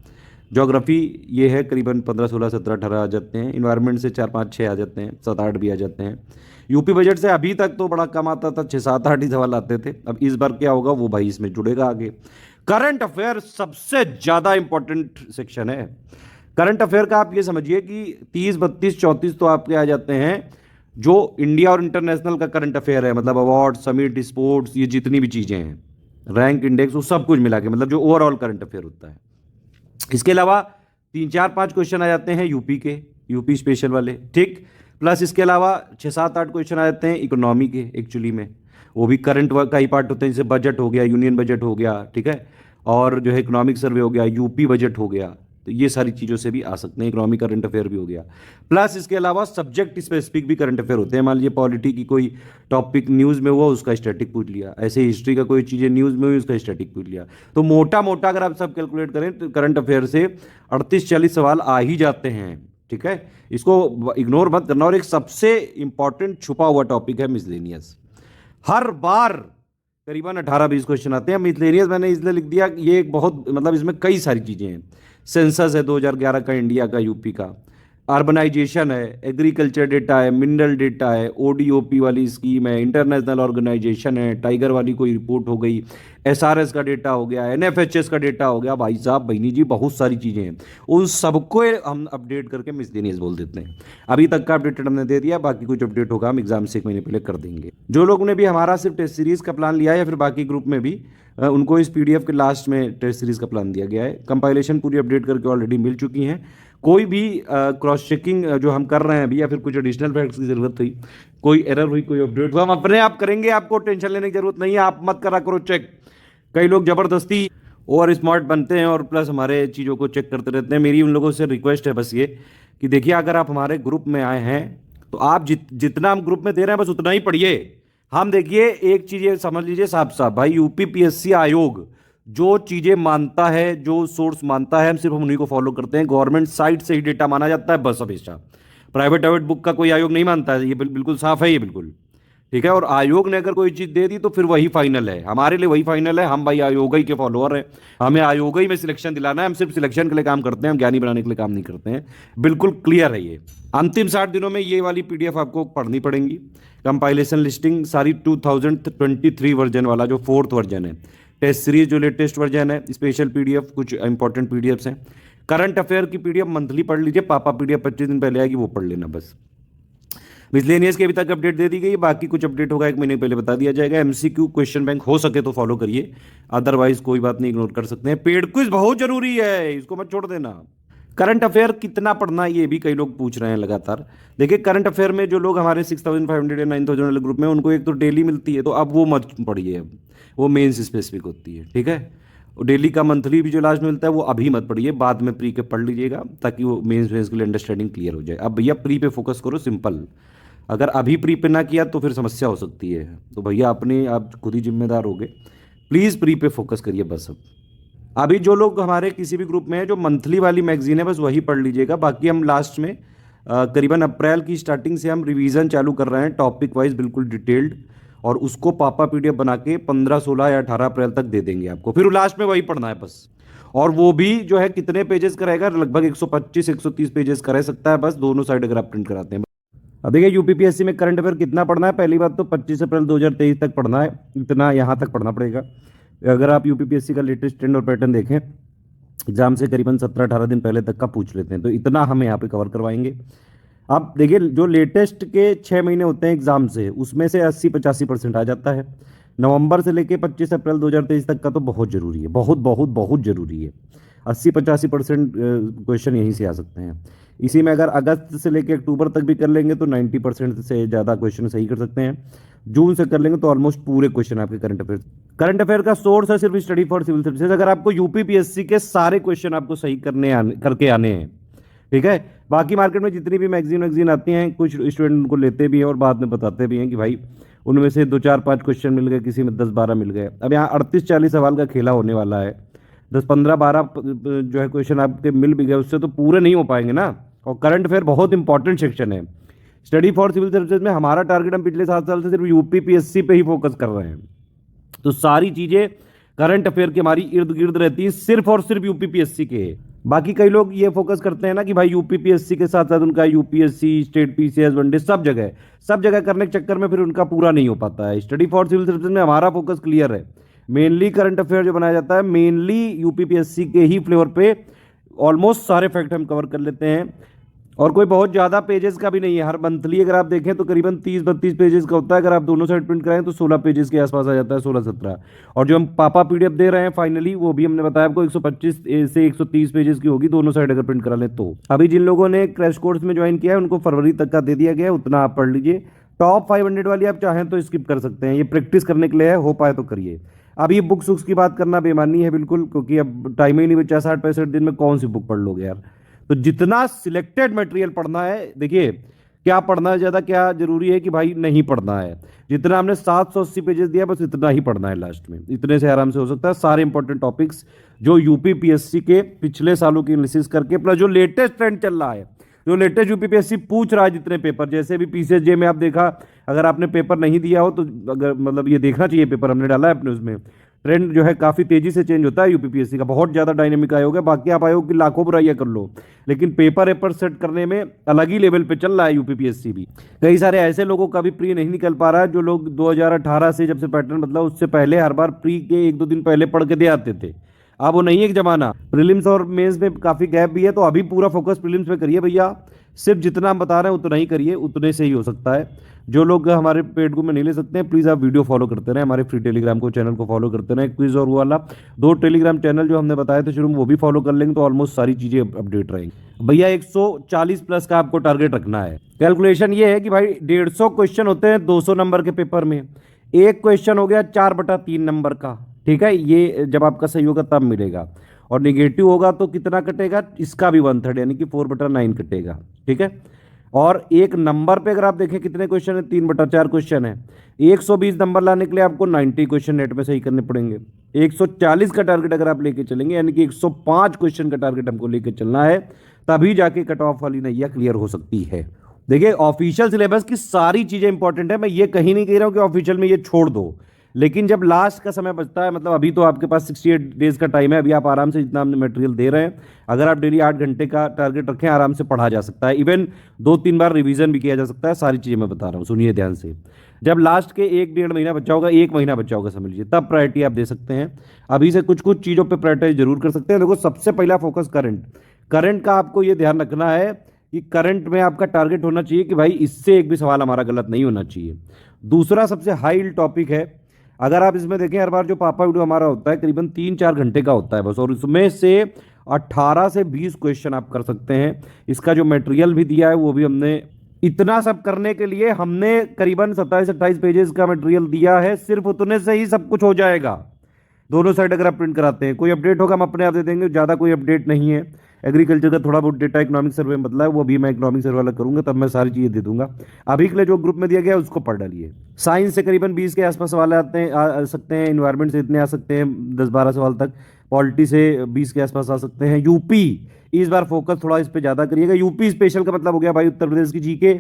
ज्योग्राफी ये है, करीबन 15, 16, 17, 18 आ जाते हैं। इन्वायरमेंट से 4, 5, 6 आ जाते हैं, 7, 8 भी आ जाते हैं। यूपी बजट से अभी तक तो बड़ा कम आता था, 6, 7, 8 ही सवाल आते थे। अब इस बार क्या होगा वो भाई इसमें जुड़ेगा आगे। करंट अफेयर सबसे ज़्यादा इंपॉर्टेंट सेक्शन है। करंट अफेयर का आप ये समझिए कि 30, 32, 34 तो आपके आ जाते हैं जो इंडिया और इंटरनेशनल का करंट अफेयर है, मतलब अवार्ड, समिट, स्पोर्ट्स, ये जितनी भी चीज़ें हैं, रैंक, इंडेक्स, वो सब कुछ मिला के, मतलब जो ओवरऑल करंट अफेयर होता है। इसके अलावा 3, 4, 5 क्वेश्चन आ जाते हैं यूपी के, यूपी स्पेशल वाले, ठीक। प्लस इसके अलावा 6, 7, 8 क्वेश्चन आ जाते हैं इकोनॉमी के, एक्चुअली में वो भी करंट वर्क का ही पार्ट होते हैं, जैसे बजट हो गया, यूनियन बजट हो गया, ठीक है, और जो है इकोनॉमिक सर्वे हो गया, यूपी बजट हो गया, तो ये सारी चीज़ों से भी आ सकते हैं। इकोनॉमिक करंट अफेयर भी हो गया। प्लस इसके अलावा सब्जेक्ट स्पेसिफिक भी करंट अफेयर होते हैं। मान लीजिए पॉलिटी की कोई टॉपिक न्यूज़ में हुआ, उसका स्टैटिक पूछ लिया, ऐसे हिस्ट्री का कोई चीज़ें न्यूज़ में हुई, उसका स्टैटिक पूछ लिया। तो मोटा मोटा अगर आप सब कैलकुलेट करें तो करंट अफेयर से 38-40 सवाल आ ही जाते हैं, ठीक है। इसको इग्नोर मत करना। और एक सबसे इंपॉर्टेंट छुपा हुआ टॉपिक है मिसलेनियस। हर बार करीबन 18-20 क्वेश्चन आते हैं। मिसलेनियस मैंने इसलिए लिख दिया कि ये एक बहुत, मतलब इसमें कई सारी चीज़ें हैं। सेंसस है 2011 का, इंडिया का, यूपी का। अर्बनाइजेशन है, एग्रीकल्चर डेटा है, मिनरल डेटा है, ओडीओपी वाली स्कीम है, इंटरनेशनल ऑर्गेनाइजेशन है, टाइगर वाली कोई रिपोर्ट हो गई, एसआरएस का डेटा हो गया, एनएफएचएस का डेटा हो गया। भाई साहब, बहनी जी, बहुत सारी चीज़ें हैं। उन सबको हम अपडेट करके मिसलेनियस बोल देते हैं। अभी तक का अपडेटेड हमने दे दिया, बाकी कुछ अपडेट होगा हम एग्जाम से 1 महीने पहले कर देंगे। जो लोगों ने भी हमारा सिर्फ टेस्ट सीरीज़ का प्लान लिया है या फिर बाकी ग्रुप में भी, उनको इस पीडीएफ के लास्ट में टेस्ट सीरीज़ का प्लान दिया गया है। कंपाइलेशन पूरी अपडेट करके ऑलरेडी मिल चुकी हैं। कोई भी क्रॉस चेकिंग जो हम कर रहे हैं अभी, या फिर कुछ एडिशनल फैक्ट्स की ज़रूरत हुई, कोई एरर हुई, कोई अपडेट हुआ, हम अपने आप करेंगे। आपको टेंशन लेने की जरूरत नहीं है, आप मत करा करो चेक। कई लोग ज़बरदस्ती और स्मार्ट बनते हैं और प्लस हमारे चीज़ों को चेक करते रहते हैं। मेरी उन लोगों से रिक्वेस्ट है बस ये कि देखिए, अगर आप हमारे ग्रुप में आए हैं तो आप जितना हम ग्रुप में दे रहे हैं बस उतना ही पढ़िए। हम देखिए, एक चीज़ ये समझ लीजिए साफ साफ, भाई यूपी पीएससी आयोग जो चीज़ें मानता है, जो सोर्स मानता है, हम सिर्फ उन्हीं को फॉलो करते हैं। गवर्नमेंट साइट से ही डेटा माना जाता है बस, हमेशा। प्राइवेट बुक का कोई आयोग नहीं मानता है, ये बिल्कुल साफ है, ये बिल्कुल ठीक है। और आयोग ने अगर कोई चीज़ दे दी तो फिर वही फाइनल है, हमारे लिए वही फाइनल है। हम भाई आयोग ही के फॉलोअर हैं, हमें आयोग ही में सिलेक्शन दिलाना है। हम सिर्फ सिलेक्शन के लिए काम करते हैं, हम ज्ञानी बनाने के लिए काम नहीं करते हैं। बिल्कुल क्लियर है ये। अंतिम 60 दिनों में ये वाली पीडीएफ आपको पढ़नी पड़ेगी। कंपाइलेशन लिस्टिंग सारी 2023 वर्जन वाला जो 4th वर्जन है, टेस्ट सीरीज जो लेटेस्ट वर्जन है, स्पेशल पीडीएफ, कुछ इंपॉर्टेंट पीडीएफ्स हैं। करंट अफेयर की पीडीएफ मंथली पढ़ लीजिए, पापा पीडीएफ 25 दिन पहले आएगी, वो पढ़ लेना बस। मिसलेनियस की अभी तक अपडेट दे दी गई, बाकी कुछ अपडेट होगा 1 महीने पहले बता दिया जाएगा। एमसीक्यू क्वेश्चन बैंक हो सके तो फॉलो करिए, अदरवाइज कोई बात नहीं, इग्नोर कर सकते हैं। पेड क्विज बहुत जरूरी है, इसको मत छोड़ देना। करंट अफेयर कितना पढ़ना, ये भी कई लोग पूछ रहे हैं लगातार। देखिए, करंट अफेयर में जो लोग हमारे 6500 या 9000 वाले ग्रुप में, उनको एक तो डेली मिलती है, तो अब वो मत पढ़िए, अब वो मेंस स्पेसिफिक होती है, ठीक है। डेली का मंथली भी जो लास्ट में मिलता है वो अभी मत पढ़िए, बाद में प्री के पढ़ लीजिएगा, ताकि वो मेंस के लिए अंडरस्टैंडिंग क्लियर हो जाए। अब भैया प्री पे फोकस करो, सिंपल। अगर अभी प्री पे ना किया तो फिर समस्या हो सकती है, तो भैया अपने आप खुद ही जिम्मेदार हो गए। प्लीज़ प्री पे फोकस करिए बस। अब अभी जो लोग हमारे किसी भी ग्रुप में है, जो मंथली वाली मैगजीन है, बस वही पढ़ लीजिएगा। बाकी हम लास्ट में करीबन अप्रैल की स्टार्टिंग से हम रिवीजन चालू कर रहे हैं, टॉपिक वाइज बिल्कुल डिटेल्ड, और उसको पापा पीडीएफ बना के 15, 16 या 18 अप्रैल तक दे देंगे आपको। फिर लास्ट में वही पढ़ना है बस। और वो भी जो है कितने पेजेस का रहेगा, लगभग 125-130 पेजेस का रह सकता है बस, दोनों साइड अगर आप प्रिंट कराते हैं। अब देखिए, यूपीपीएससी में करंट अफेयर कितना पढ़ना है। पहली बात तो 25 अप्रैल 2023 तक पढ़ना है, इतना यहाँ तक पढ़ना पड़ेगा। अगर आप यूपीपीएससी का लेटेस्ट ट्रेंड और पैटर्न देखें, एग्जाम से करीबन 17-18 दिन पहले तक का पूछ लेते हैं, तो इतना हम यहाँ पे कवर करवाएंगे। अब देखिए, जो लेटेस्ट के 6 महीने होते हैं एग्जाम से, उसमें से 80-85% आ जाता है। नवंबर से लेके 25 अप्रैल 2023 तक का तो बहुत जरूरी है, बहुत बहुत बहुत जरूरी है। 80-85% क्वेश्चन यहीं से आ सकते हैं। इसी में अगर अगस्त से लेकर अक्टूबर तक भी कर लेंगे तो 90% से ज़्यादा क्वेश्चन सही कर सकते हैं। जून से कर लेंगे तो ऑलमोस्ट पूरे क्वेश्चन आपके करंट अफेयर का सोर्स है सिर्फ स्टडी फॉर सिविल सर्विसेज। अगर आपको यूपीपीएससी के सारे क्वेश्चन आपको सही करके आने हैं, ठीक है। बाकी मार्केट में जितनी भी मैगजीन आती हैं, कुछ स्टूडेंट उनको लेते भी हैं और बाद में बताते भी हैं कि भाई उनमें से 2, 4, 5 क्वेश्चन मिल गए, किसी में 10, 12 मिल गए। अब यहाँ 38-40 सवाल का खेला होने वाला है। 10 15 12 जो है क्वेश्चन आपके मिल भी गए, उससे तो पूरे नहीं हो पाएंगे ना। और करंट अफेयर बहुत इंपॉर्टेंट सेक्शन है। स्टडी फॉर सिविल सर्विसेज में हमारा टारगेट, हम पिछले 7 साल से सिर्फ यूपीपीएससी पे ही फोकस कर रहे हैं। तो सारी चीजें करंट अफेयर की हमारी इर्द गिर्द रहती है, सिर्फ और सिर्फ यूपीपीएससी के। बाकी कई लोग ये फोकस करते हैं ना कि भाई यूपीपीएससी के साथ साथ उनका यूपीएससी, स्टेट पीसीएस, वनडे सब जगह करने के चक्कर में फिर उनका पूरा नहीं हो पाता है। स्टडी फॉर सिविल सर्विसेज में हमारा फोकस क्लियर है। मेनली करंट अफेयर जो बनाया जाता है, मेनली यूपीपीएससी के ही फ्लेवर पे ऑलमोस्ट सारे फैक्ट हम कवर कर लेते हैं। और कोई बहुत ज़्यादा पेजेस का भी नहीं है। हर मंथली अगर आप देखें तो करीबन 30 32 पेजेस का होता है। अगर आप दोनों साइड प्रिंट कराएं तो 16 पेजेस के आसपास आ जाता है, 16 17। और जो हम पापा पीडीएफ दे रहे हैं फाइनली, वो भी हमने बताया आपको 125 से 130 पेजेस की होगी, दोनों साइड अगर प्रिंट करा लें तो। अभी जिन लोगों ने क्रैश कोर्स में ज्वाइन किया है उनको फरवरी तक का दे दिया गया है, उतना आप पढ़ लीजिए। टॉप 500 वाली आप चाहें तो स्किप कर सकते हैं, ये प्रैक्टिस करने के लिए है, हो पाए तो करिए। अब ये बुक्स की बात करना बेमानी है बिल्कुल, क्योंकि अब टाइम ही नहीं बचा। 60 65 दिन में कौन सी बुक पढ़ लोगे यार। तो जितना सिलेक्टेड मटेरियल पढ़ना है, देखिए क्या पढ़ना है ज़्यादा, क्या जरूरी है कि भाई नहीं पढ़ना है। जितना हमने 780 पेजेस दिया बस इतना ही पढ़ना है लास्ट में, इतने से आराम से हो सकता है। सारे इंपॉर्टेंट टॉपिक्स जो यूपीपीएससी के पिछले सालों की एनालिसिस करके, प्लस जो लेटेस्ट ट्रेंड चल रहा है, जो लेटेस्ट यूपीपीएससी पूछ रहा है जितने पेपर, जैसे भी पीसीएसजे में आप देखा, अगर आपने पेपर नहीं दिया हो तो अगर मतलब ये देखना चाहिए, पेपर हमने डाला है अपने उसमें। ट्रेंड जो है काफ़ी तेजी से चेंज होता है यूपीपीएससी का, बहुत ज़्यादा डायनेमिक आयोग है। बाकी आप आयोग की लाखों बुराइयां कर लो, लेकिन पेपर सेट करने में अलग ही लेवल पे चल रहा है यूपीपीएससी भी। कई सारे ऐसे लोगों का भी प्री नहीं निकल पा रहा है, जो लोग 2018 से जब से पैटर्न बदला उससे पहले हर बार प्री के 1 2 दिन पहले पढ़ के दे आते थे। अब वो नहीं है एक जमाना। प्रीलिम्स और मेंस में काफ़ी गैप भी है, तो अभी पूरा फोकस प्रीलिम्स पे करिए भैया। सिर्फ जितना हम बता रहे हैं उतना ही करिए, उतने से ही हो सकता है। जो लोग हमारे पेड ग्रुप में नहीं ले सकते हैं, प्लीज़ आप वीडियो फॉलो करते रहें, हमारे फ्री टेलीग्राम को चैनल को फॉलो करते रहें। क्विज और वो वाला 2 टेलीग्राम चैनल जो हमने बताया था शुरू में, वो भी फॉलो कर लेंगे तो ऑलमोस्ट सारी चीज़ें अपडेट रहेंगी। भैया 140 प्लस का आपको टारगेट रखना है। कैलकुलेशन ये है कि भाई 150 क्वेश्चन होते हैं 200 नंबर के पेपर में। एक क्वेश्चन हो गया 4/3 नंबर का, ठीक है। ये जब आपका सही होगा तब मिलेगा। और निगेटिव होगा तो कितना कटेगा, इसका भी 1/3 यानी कि 4/9 कटेगा, ठीक है। और एक नंबर पे अगर आप देखें कितने क्वेश्चन है, 3/4 क्वेश्चन है। 120 नंबर लाने के लिए आपको 90 क्वेश्चन नेट में सही करने पड़ेंगे। 140 का टारगेट अगर आप लेके चलेंगे, यानी कि 105 क्वेश्चन का टारगेट हमको लेके चलना है, तभी जाके कट ऑफ वाली नैया क्लियर हो सकती है। देखिए ऑफिशियल सिलेबस की सारी चीज़ें इंपॉर्टेंट है, मैं ये कहीं नहीं कह रहा हूँ कि ऑफिशियल में ये छोड़ दो, लेकिन जब लास्ट का समय बचता है, मतलब अभी तो आपके पास 68 डेज का टाइम है, अभी आप आराम से जितना हमने मटेरियल दे रहे हैं, अगर आप डेली 8 घंटे का टारगेट रखें, आराम से पढ़ा जा सकता है। इवन 2 3 बार रिवीजन भी किया जा सकता है। सारी चीज़ें मैं बता रहा हूँ, सुनिए ध्यान से। जब लास्ट के 1 1.5 महीना बचा होगा, 1 महीना बचा होगा समझ लीजिए, तब प्रायोरिटी आप दे सकते हैं। अभी से कुछ कुछ चीज़ों पर प्रायोरिटाइज जरूर कर सकते हैं। देखो सबसे पहला फोकस करंट का आपको ये ध्यान रखना है कि करंट में आपका टारगेट होना चाहिए कि भाई इससे एक भी सवाल हमारा गलत नहीं होना चाहिए। दूसरा सबसे हाई टॉपिक है, अगर आप इसमें देखें हर बार जो पापा वीडियो हमारा होता है करीबन 3 4 घंटे का होता है बस, और उसमें से 18 से 20 क्वेश्चन आप कर सकते हैं। इसका जो मटेरियल भी दिया है वो भी हमने, इतना सब करने के लिए हमने करीबन 27 28 पेजेस का मटेरियल दिया है, सिर्फ उतने से ही सब कुछ हो जाएगा। दोनों साइड अगर आप प्रिंट कराते हैं, कोई अपडेट होगा हम अपने आप दे देंगे, ज़्यादा कोई अपडेट नहीं है। एग्रीकल्चर का थोड़ा बहुत डेटा इकोनॉमिक सर्वे में बदला है, वो भी मैं इकोनॉमिक सर्वे वाला करूंगा, तब मैं सारी चीज़ें दे दूंगा। अभी के लिए जो ग्रुप में दिया गया है उसको पढ़ डालिए। साइंस से करीबन 20 के आसपास सवाल आते हैं, आ सकते हैं। इन्वायरमेंट से इतने आ सकते हैं 10 12 सवाल तक। पॉलिटी से 20 के आसपास आ सकते हैं। यूपी इस बार फोकस थोड़ा इस पर ज़्यादा करिएगा। यूपी स्पेशल का मतलब हो गया भाई उत्तर प्रदेश की जीके,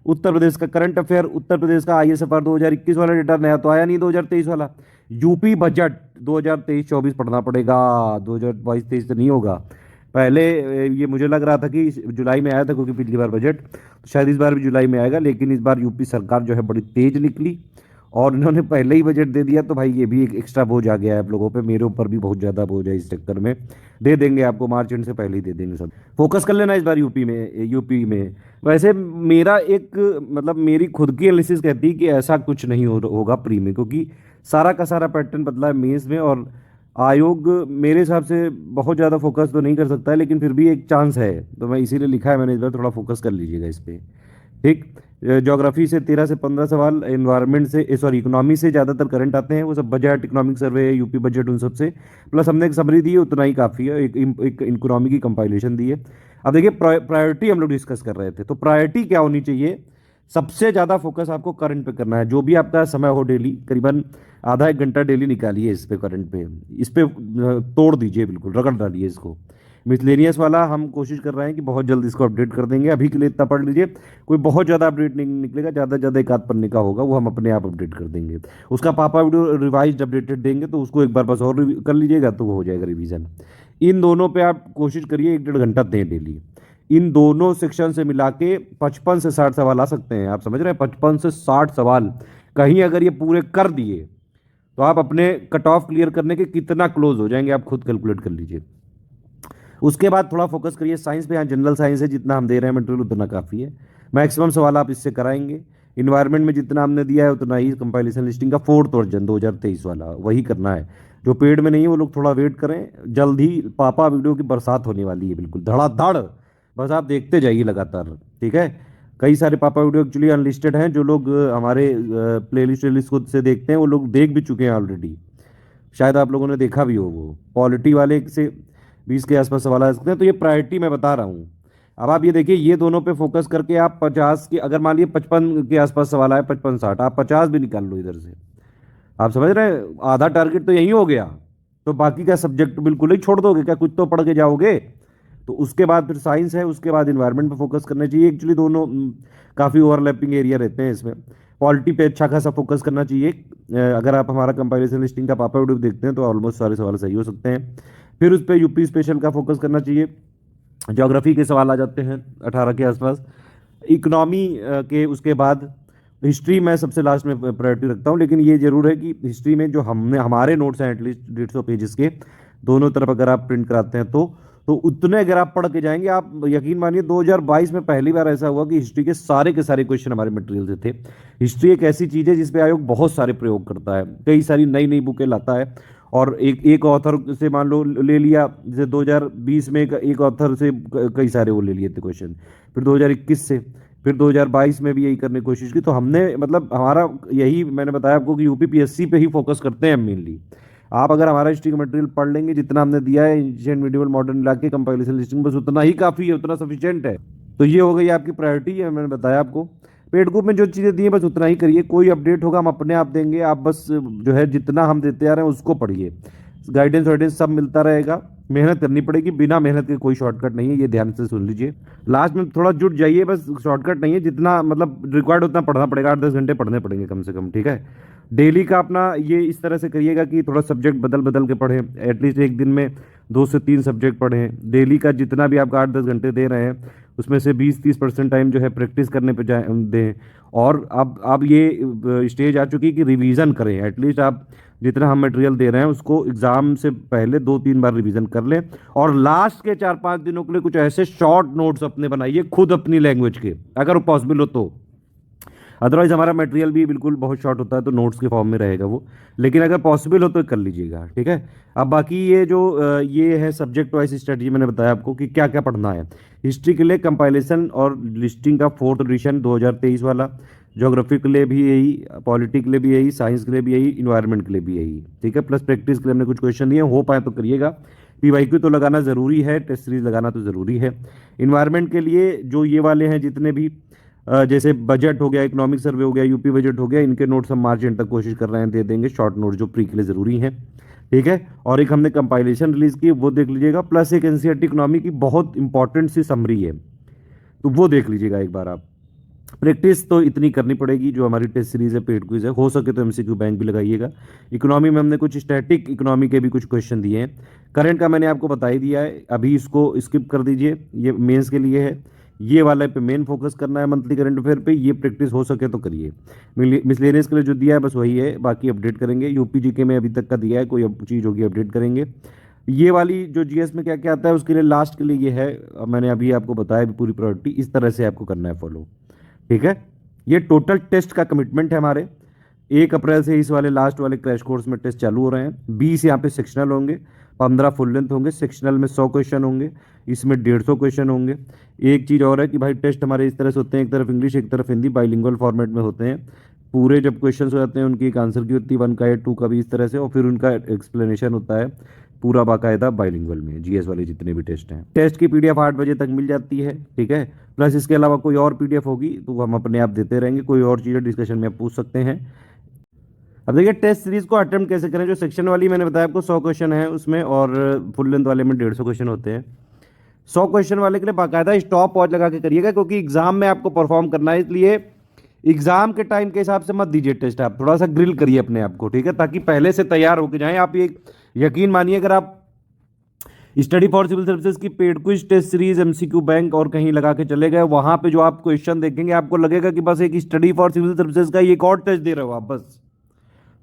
उत्तर प्रदेश का करंट अफेयर, उत्तर प्रदेश का आईएसएफआर 2021 वाला डेटा, नया तो आया नहीं 2023 वाला। यूपी बजट 2023-24 पढ़ना पड़ेगा, 2022-23 तो नहीं होगा। पहले ये मुझे लग रहा था कि जुलाई में आया था, क्योंकि पिछली बार बजट, तो शायद इस बार भी जुलाई में आएगा। लेकिन इस बार यूपी सरकार जो है बड़ी तेज निकली और इन्होंने पहले ही बजट दे दिया, तो भाई ये भी एक एक्स्ट्रा बोझ आ गया है आप लोगों पे। मेरे ऊपर भी बहुत ज़्यादा बोझ है इस चक्कर में। दे देंगे आपको, मार्च एंड से पहले ही दे देंगे सब। फोकस कर लेना इस बार यूपी में। वैसे मेरा एक मतलब मेरी खुद की एनालिसिस कहती है कि ऐसा कुछ नहीं होगा प्री में, क्योंकि सारा का सारा पैटर्न बदला है मेंस में, और आयोग मेरे हिसाब से बहुत ज़्यादा फोकस तो नहीं कर सकता है, लेकिन फिर भी एक चांस है, तो मैं इसीलिए लिखा है मैंने इस बार, थोड़ा फोकस कर लीजिएगा इस पर, ठीक। ज्योग्राफी से 13 से 15 सवाल, इन्वायरमेंट से इकोनॉमी से ज़्यादातर करंट आते हैं, वो सब budget, economic survey, UP budget, उन सब से। प्लस हमने एक समरी दी है, उतना ही काफ़ी है। एक इकोनॉमी की कंपाइलेशन दी है। अब देखिए प्रायोरिटी हम लोग डिस्कस कर रहे थे, तो प्रायोरिटी क्या होनी चाहिए सबसे ज़्यादा फोकस आपको करंट पे करना है। जो भी आपका समय हो डेली, करीबन आधा 1 घंटा डेली निकालिए इस पे, करंट पे, इस पे तोड़ दीजिए, बिल्कुल रगड़ डालिए इसको। मिसलेनियस वाला हम कोशिश कर रहे हैं कि बहुत जल्द इसको अपडेट कर देंगे। अभी के लिए इतना पढ़ लीजिए, कोई बहुत ज़्यादा अपडेट नहीं निकलेगा, ज़्यादा से ज़्यादा एक आध पन्ने का होगा, वो हम अपने आप अपडेट कर देंगे। उसका पापा वीडियो रिवाइज अपडेटेड देंगे, तो उसको एक बार बस और कर लीजिएगा तो वो हो जाएगा रिवीजन। इन दोनों पे आप कोशिश करिए 1 डेढ़ घंटा दें डेली। इन दोनों सेक्शन से मिला के 55 से 60 सवाल आ सकते हैं। आप समझ रहे हैं, 55 से 60 सवाल कहीं अगर ये पूरे कर दिए तो आप अपने कट ऑफ क्लियर करने के कितना क्लोज हो जाएंगे, आप खुद कैलकुलेट कर लीजिए। उसके बाद थोड़ा फोकस करिए साइंस पे। यहाँ जनरल साइंस है, जितना हम दे रहे हैं मटेरियल उतना काफ़ी है। मैक्सिमम सवाल आप इससे कराएंगे। इन्वायरमेंट में जितना हमने दिया है उतना ही कंपाइलेशन लिस्टिंग का 4th वर्जन 2023 वाला वही करना है। जो पेड में नहीं है वो लोग थोड़ा वेट करें, जल्द ही पापा वीडियो की बरसात होने वाली है, बिल्कुल धड़ाधड़। बस आप देखते जाइए लगातार, ठीक है। कई सारे पापा वीडियो एक्चुअली अनलिस्टेड हैं, जो लोग हमारे प्लेलिस्ट वेलिस्ट खुद से देखते हैं वो लोग देख भी चुके हैं ऑलरेडी, शायद आप लोगों ने देखा भी हो। वो पॉलिटी वाले से 20 के आसपास सवाल आ सकते हैं, तो ये प्रायोरिटी मैं बता रहा हूँ। अब आप ये देखिए, ये दोनों पे फोकस करके आप 50 के, अगर मान लीजिए 55 के आसपास सवाल आए, 55 60, आप 50 भी निकाल लो इधर से। आप समझ रहे हैं, आधा टारगेट तो यही हो गया। तो बाकी का सब्जेक्ट बिल्कुल ही छोड़ दोगे क्या, कुछ तो पढ़ के जाओगे। तो उसके बाद फिर साइंस है, उसके बाद इन्वायरमेंट पे फोकस करना चाहिए। एक्चुअली दोनों काफ़ी ओवरलैपिंग एरिया रहते हैं इसमें। पॉलिटी पे अच्छा खासा फोकस करना चाहिए। अगर आप हमारा कंपाइलेशन लिस्टिंग का पापा वीडियो देखते हैं तो ऑलमोस्ट सारे सवाल सही हो सकते हैं। फिर उस पर यूपी स्पेशल का फोकस करना चाहिए। ज्योग्राफी के सवाल आ जाते हैं 18 के आसपास। इकोनॉमी के उसके बाद हिस्ट्री मैं सबसे लास्ट में प्रायोरिटी रखता हूँ। लेकिन ये जरूर है कि हिस्ट्री में जो हमने हमारे नोट्स हैं एटलीस्ट 150 पेजेस के, दोनों तरफ अगर आप प्रिंट कराते हैं तो उतने अगर आप पढ़ के जाएंगे, आप यकीन मानिए 2022 में पहली बार ऐसा हुआ कि हिस्ट्री के सारे क्वेश्चन हमारे मटेरियल से थे। हिस्ट्री एक ऐसी चीज़ है जिसपे आयोग बहुत सारे प्रयोग करता है, कई सारी नई नई बुकें लाता है। और एक ऑथर से मान लो ले लिया, जैसे 2020 में एक ऑथर से कई सारे वो ले लिए थे क्वेश्चन, फिर 2021 से, फिर 2022 में भी यही करने की कोशिश की। तो हमने मतलब हमारा यही मैंने बताया आपको कि यूपीपीएससी पे ही फोकस करते हैं मेनली। आप अगर हमारा हिस्ट्री का मटेरियल पढ़ लेंगे, जितना हमने दिया है एंशिएंट मिडिवल मॉडर्न मिला के कंपाइलेशन लिस्टिंग, बस उतना ही काफ़ी है, उतना सफिशिएंट है। तो ये हो गई आपकी प्रायोरिटी है, मैंने बताया आपको। पेड ग्रुप में जो चीज़ें दी हैं बस उतना ही करिए। कोई अपडेट होगा हम अपने आप देंगे, आप बस जो है जितना हम देते आ रहे हैं उसको पढ़िए। गाइडेंस वाइडेंस सब मिलता रहेगा, मेहनत करनी पड़ेगी, बिना मेहनत के कोई शॉर्टकट नहीं है, ये ध्यान से सुन लीजिए। लास्ट में थोड़ा जुट जाइए, बस शॉर्टकट नहीं है, जितना मतलब रिक्वायर्ड उतना पढ़ना पड़ेगा, 8-10 घंटे पढ़ने पड़ेंगे कम से कम, ठीक है। डेली का अपना ये इस तरह से करिएगा कि थोड़ा सब्जेक्ट बदल बदल के पढ़ें, एटलीस्ट एक दिन में 2 से 3 सब्जेक्ट पढ़ें। डेली का जितना भी आप 8-10 घंटे दे रहे हैं उसमें से 20-30% टाइम जो है प्रैक्टिस करने पे दें। और अब ये स्टेज आ चुकी है कि रिवीजन करें। एटलीस्ट आप जितना हम मटेरियल दे रहे हैं उसको एग्जाम से पहले 2-3 बार रिवीजन कर लें। और लास्ट के 4-5 दिनों के लिए कुछ ऐसे शॉर्ट नोट्स अपने बनाइए खुद अपनी लैंग्वेज के, अगर वो पॉसिबल हो तो। अदरवाइज हमारा मटेरियल भी बिल्कुल बहुत शॉर्ट होता है, तो नोट्स के फॉर्म में रहेगा वो। लेकिन अगर पॉसिबल हो तो कर लीजिएगा, ठीक है। अब बाकी ये जो ये है सब्जेक्ट वाइज स्ट्रेटजी, मैंने बताया आपको कि क्या क्या पढ़ना है। हिस्ट्री के लिए कंपाइलेशन और लिस्टिंग का 4th एडिशन 2023 वाला, ज्योग्राफी के लिए भी यही, पॉलिटी के लिए भी यही, साइंस के लिए भी यही, इन्वायरमेंट के लिए भी यही, ठीक है। प्लस प्रैक्टिस के लिए हमने कुछ क्वेश्चन दिए, हो पाए तो करिएगा। पीवाईक्यू तो लगाना ज़रूरी है, टेस्ट सीरीज लगाना तो ज़रूरी है। इन्वायरमेंट के लिए जो ये वाले हैं जितने भी जैसे बजट हो गया, इकोनॉमिक सर्वे हो गया, यूपी बजट हो गया, इनके नोट्स हम मार्च एंड तक कोशिश कर रहे हैं दे देंगे, शॉर्ट नोट्स जो प्री के लिए ज़रूरी हैं, ठीक है। और एक हमने कंपाइलेशन रिलीज़ की, वो देख लीजिएगा। प्लस एक एनसीईआरटी इकोनॉमी की बहुत इंपॉर्टेंट सी समरी है, तो वो देख लीजिएगा एक बार आप। प्रैक्टिस तो इतनी करनी पड़ेगी, जो हमारी टेस्ट सीरीज है, पेड क्विज है, हो सके तो एमसीक्यू बैंक भी लगाइएगा। इकोनॉमी में हमने कुछ स्टैटिक इकोनॉमी के भी कुछ क्वेश्चन दिए हैं। करंट का मैंने आपको बता ही दिया है, अभी इसको स्किप कर दीजिए, ये मेंस के लिए है। ये वाले पे मेन फोकस करना है, मंथली करंट अफेयर पे, ये प्रैक्टिस हो सके तो करिए। मिसलेनियस के लिए जो दिया है बस वही है, बाकी अपडेट करेंगे। यूपी जीके में अभी तक का दिया है, कोई अब चीज़ होगी अपडेट करेंगे। ये वाली जो जीएस में क्या क्या आता है उसके लिए लास्ट के लिए ये है, मैंने अभी आपको बताया भी पूरी प्रायोरिटी, इस तरह से आपको करना है फॉलो, ठीक है। ये टोटल टेस्ट का कमिटमेंट है हमारे। 1 अप्रैल से इस वाले लास्ट वाले क्रैश कोर्स में टेस्ट चालू हो रहे हैं। 20 यहाँ पे सेक्शनल होंगे, 15 फुल लेंथ होंगे। सेक्शनल में 100 क्वेश्चन होंगे, इसमें 150 क्वेश्चन होंगे। एक चीज़ और है कि भाई टेस्ट हमारे इस तरह से होते हैं, एक तरफ इंग्लिश एक तरफ हिंदी, बाइलिंगुअल फॉर्मेट में होते हैं। पूरे जब क्वेश्चन हो जाते हैं उनकी एक आंसर की होती है, 1 का या 2 का भी इस तरह से, और फिर उनका एक्सप्लेनेशन होता है। पूरा बाकायदा बाइलिंगुअल में, जीएस वाले जितने भी टेस्ट हैं। टेस्ट की पीडीएफ 8 बजे तक मिल जाती है, ठीक है। प्लस इसके अलावा कोई और पीडीएफ होगी तो हम अपने आप देते रहेंगे, कोई और चीज़ें डिस्कशन में आप पूछ सकते हैं। अब देखिए टेस्ट सीरीज को अटेम्प्ट कैसे करें। जो सेक्शन वाली मैंने बताया आपको 100 क्वेश्चन है उसमें, और फुल लेंथ वाले में 150 क्वेश्चन होते हैं। 100 क्वेश्चन वाले के लिए बाकायदा स्टॉप वॉच लगा के करिएगा, क्योंकि एग्जाम में आपको परफॉर्म करना है, इसलिए एग्जाम के टाइम के हिसाब से मत दीजिए टेस्ट, आप थोड़ा सा ग्रिल करिए अपने आप को, ठीक है, ताकि पहले से तैयार होकर जाएं आप। ये यकीन मानिए, अगर आप स्टडी फॉर सिविल सर्विसेज की paid quiz test series, MCQ bank और कहीं लगा के चले गए, वहां पे जो आप क्वेश्चन देखेंगे आपको लगेगा कि बस एक स्टडी फॉर सिविल सर्विसेज का एक और टेस्ट दे रहे हो आप बस,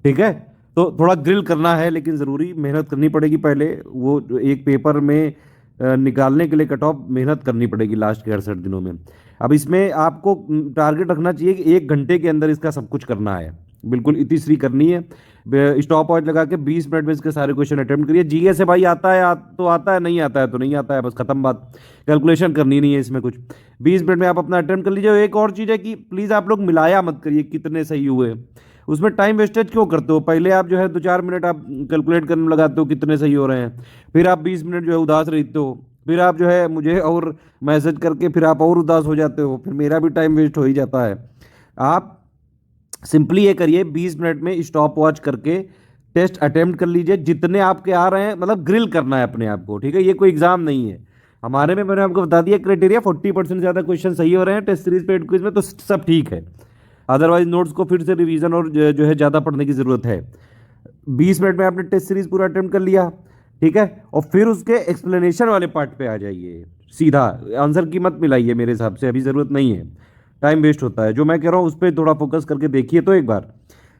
ठीक है। तो थोड़ा ग्रिल करना है, लेकिन ज़रूरी मेहनत करनी पड़ेगी। पहले वो एक पेपर में निकालने के लिए कट ऑफ मेहनत करनी पड़ेगी लास्ट के 68 दिनों में। अब इसमें आपको टारगेट रखना चाहिए कि 1 घंटे के अंदर इसका सब कुछ करना है, बिल्कुल इतिश्री करनी है। स्टॉप वॉच लगा के 20 मिनट में इसके सारे क्वेश्चन अटेम्प्ट करिए। जीएस से भाई आता है तो आता है, नहीं आता है तो नहीं आता है, बस खत्म बात, कैलकुलेशन करनी नहीं है इसमें कुछ। 20 मिनट में आप अपना अटेम्प्ट कर लीजिए। एक और चीज़ है कि प्लीज़ आप लोग मिलाया मत करिए कितने सही हुए, उसमें टाइम वेस्टेज क्यों करते हो। पहले आप जो है 2-4 मिनट आप कैलकुलेट करने में लगाते हो कितने सही हो रहे हैं, फिर आप 20 मिनट जो है उदास रहते हो, फिर आप जो है मुझे और मैसेज करके फिर आप और उदास हो जाते हो, फिर मेरा भी टाइम वेस्ट हो ही जाता है। आप सिंपली ये करिए, 20 मिनट में स्टॉप वॉच करके टेस्ट अटेम्प्ट कर लीजिए जितने आपके आ रहे हैं, मतलब ग्रिल करना है अपने आप को, ठीक है। ये कोई एग्जाम नहीं है हमारे में, मैंने आपको बता दिया क्राइटेरिया। 40% से ज़्यादा क्वेश्चन सही हो रहे हैं टेस्ट सीरीज पेड क्विज में तो सब ठीक है, अदरवाइज नोट्स को फिर से रिवीजन और जो है ज़्यादा पढ़ने की ज़रूरत है। 20 मिनट में आपने टेस्ट सीरीज पूरा अटेम्प्ट कर लिया, ठीक है, और फिर उसके एक्सप्लेनेशन वाले पार्ट पे आ जाइए सीधा। आंसर की मत मिलाइए, मेरे हिसाब से अभी ज़रूरत नहीं है, टाइम वेस्ट होता है। जो मैं कह रहा हूँ उस पर थोड़ा फोकस करके देखिए तो एक बार।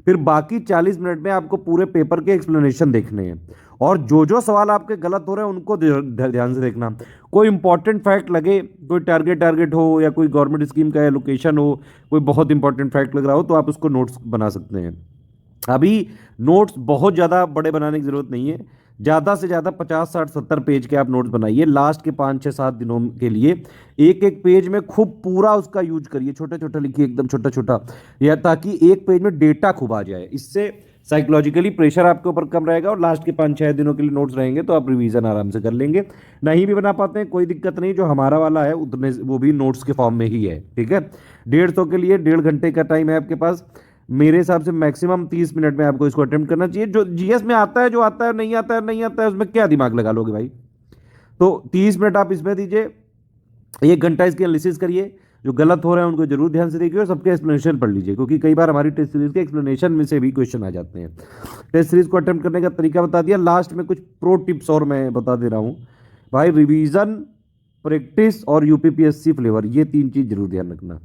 फिर बाकी 40 मिनट में आपको पूरे पेपर के एक्सप्लेनेशन देखने हैं, और जो सवाल आपके गलत हो रहे हैं उनको ध्यान से देखना। कोई इंपॉर्टेंट फैक्ट लगे, कोई टारगेट हो, या कोई गवर्नमेंट स्कीम का एलोकेशन हो, कोई बहुत इंपॉर्टेंट फैक्ट लग रहा हो, तो आप उसको नोट्स बना सकते हैं। अभी नोट्स बहुत ज़्यादा बड़े बनाने की ज़रूरत नहीं है, ज़्यादा से ज़्यादा 50, 60, 70 पेज के आप नोट्स बनाइए लास्ट के 5, 6, 7 दिनों के लिए। एक पेज में खूब पूरा उसका यूज करिए, छोटा छोटा लिखिए, एकदम छोटा छोटा, या ताकि एक पेज में डेटा खूब आ जाए। इससे साइकोलॉजिकली प्रेशर आपके ऊपर कम रहेगा, और लास्ट के 5-6 दिनों के लिए नोट्स रहेंगे तो आप रिवीजन आराम से कर लेंगे। नहीं भी बना पाते हैं कोई दिक्कत नहीं, जो हमारा वाला है उतने वो भी नोट्स के फॉर्म में ही है, ठीक है। 150 के लिए 1.5 घंटे का टाइम है आपके पास। मेरे हिसाब से मैक्सिमम 30 मिनट में आपको इसको अटेम्प्ट करना चाहिए। जो जीएस में आता है, जो आता है नहीं आता है नहीं आता है, उसमें क्या दिमाग लगा लोगे भाई। तो 30 मिनट आप इसमें दीजिए, 1 घंटा इसकी एनालिसिस करिए, जो गलत हो रहे हैं उनको जरूर ध्यान से देखिए, और सबके एक्सप्लेनेशन पढ़ लीजिए, क्योंकि कई बार हमारी टेस्ट सीरीज के एक्सप्लेनेशन में से भी क्वेश्चन आ जाते हैं। टेस्ट सीरीज को अटेम्प्ट करने का तरीका बता दिया। लास्ट में कुछ प्रो टिप्स और मैं बता दे रहा हूँ भाई। रिवीजन, प्रैक्टिस और यूपीपीएससी फ्लेवर, ये 3 चीज़ जरूर ध्यान रखना।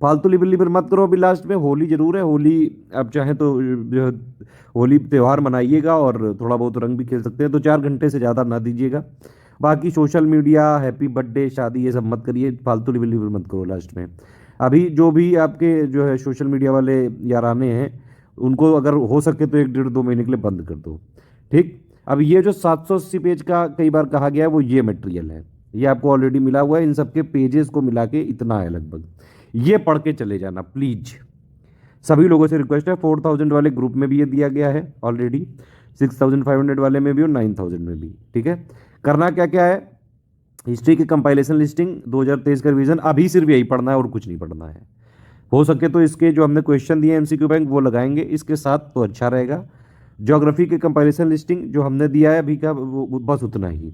फालतू लिबर मत करो। अभी लास्ट में होली जरूर है, होली आप चाहें तो जो है होली त्यौहार मनाइएगा, और थोड़ा बहुत रंग भी खेल सकते हैं, तो 4 घंटे से ज़्यादा ना दीजिएगा। बाकी सोशल मीडिया, हैप्पी बर्थडे, शादी, ये सब मत करिए, फालतू लिबर मत करो लास्ट में। अभी जो भी आपके जो है सोशल मीडिया वाले याराने हैं, उनको अगर हो सके तो 1-1.5-2 महीने के लिए बंद कर दो, ठीक। अब ये जो 780 पेज का कई बार कहा गया है, वो ये मटेरियल है, ये आपको ऑलरेडी मिला हुआ है। इन सबके पेजेस को मिला के इतना है लगभग, ये पढ़ के चले जाना प्लीज। सभी लोगों से रिक्वेस्ट है। 4000 वाले ग्रुप में भी ये दिया गया है ऑलरेडी, 6500 वाले में भी और 9000 में भी, ठीक है। करना क्या क्या है, हिस्ट्री की कंपाइलेशन लिस्टिंग 2023 का रिवीजन, अभी सिर्फ यही पढ़ना है और कुछ नहीं पढ़ना है। हो सके तो इसके जो हमने क्वेश्चन दिए एमसीक्यू बैंक वो लगाएंगे इसके साथ तो अच्छा रहेगा। ज्योग्राफी के कंपाइलेशन लिस्टिंग जो हमने दिया है अभी का, वो बस उतना ही।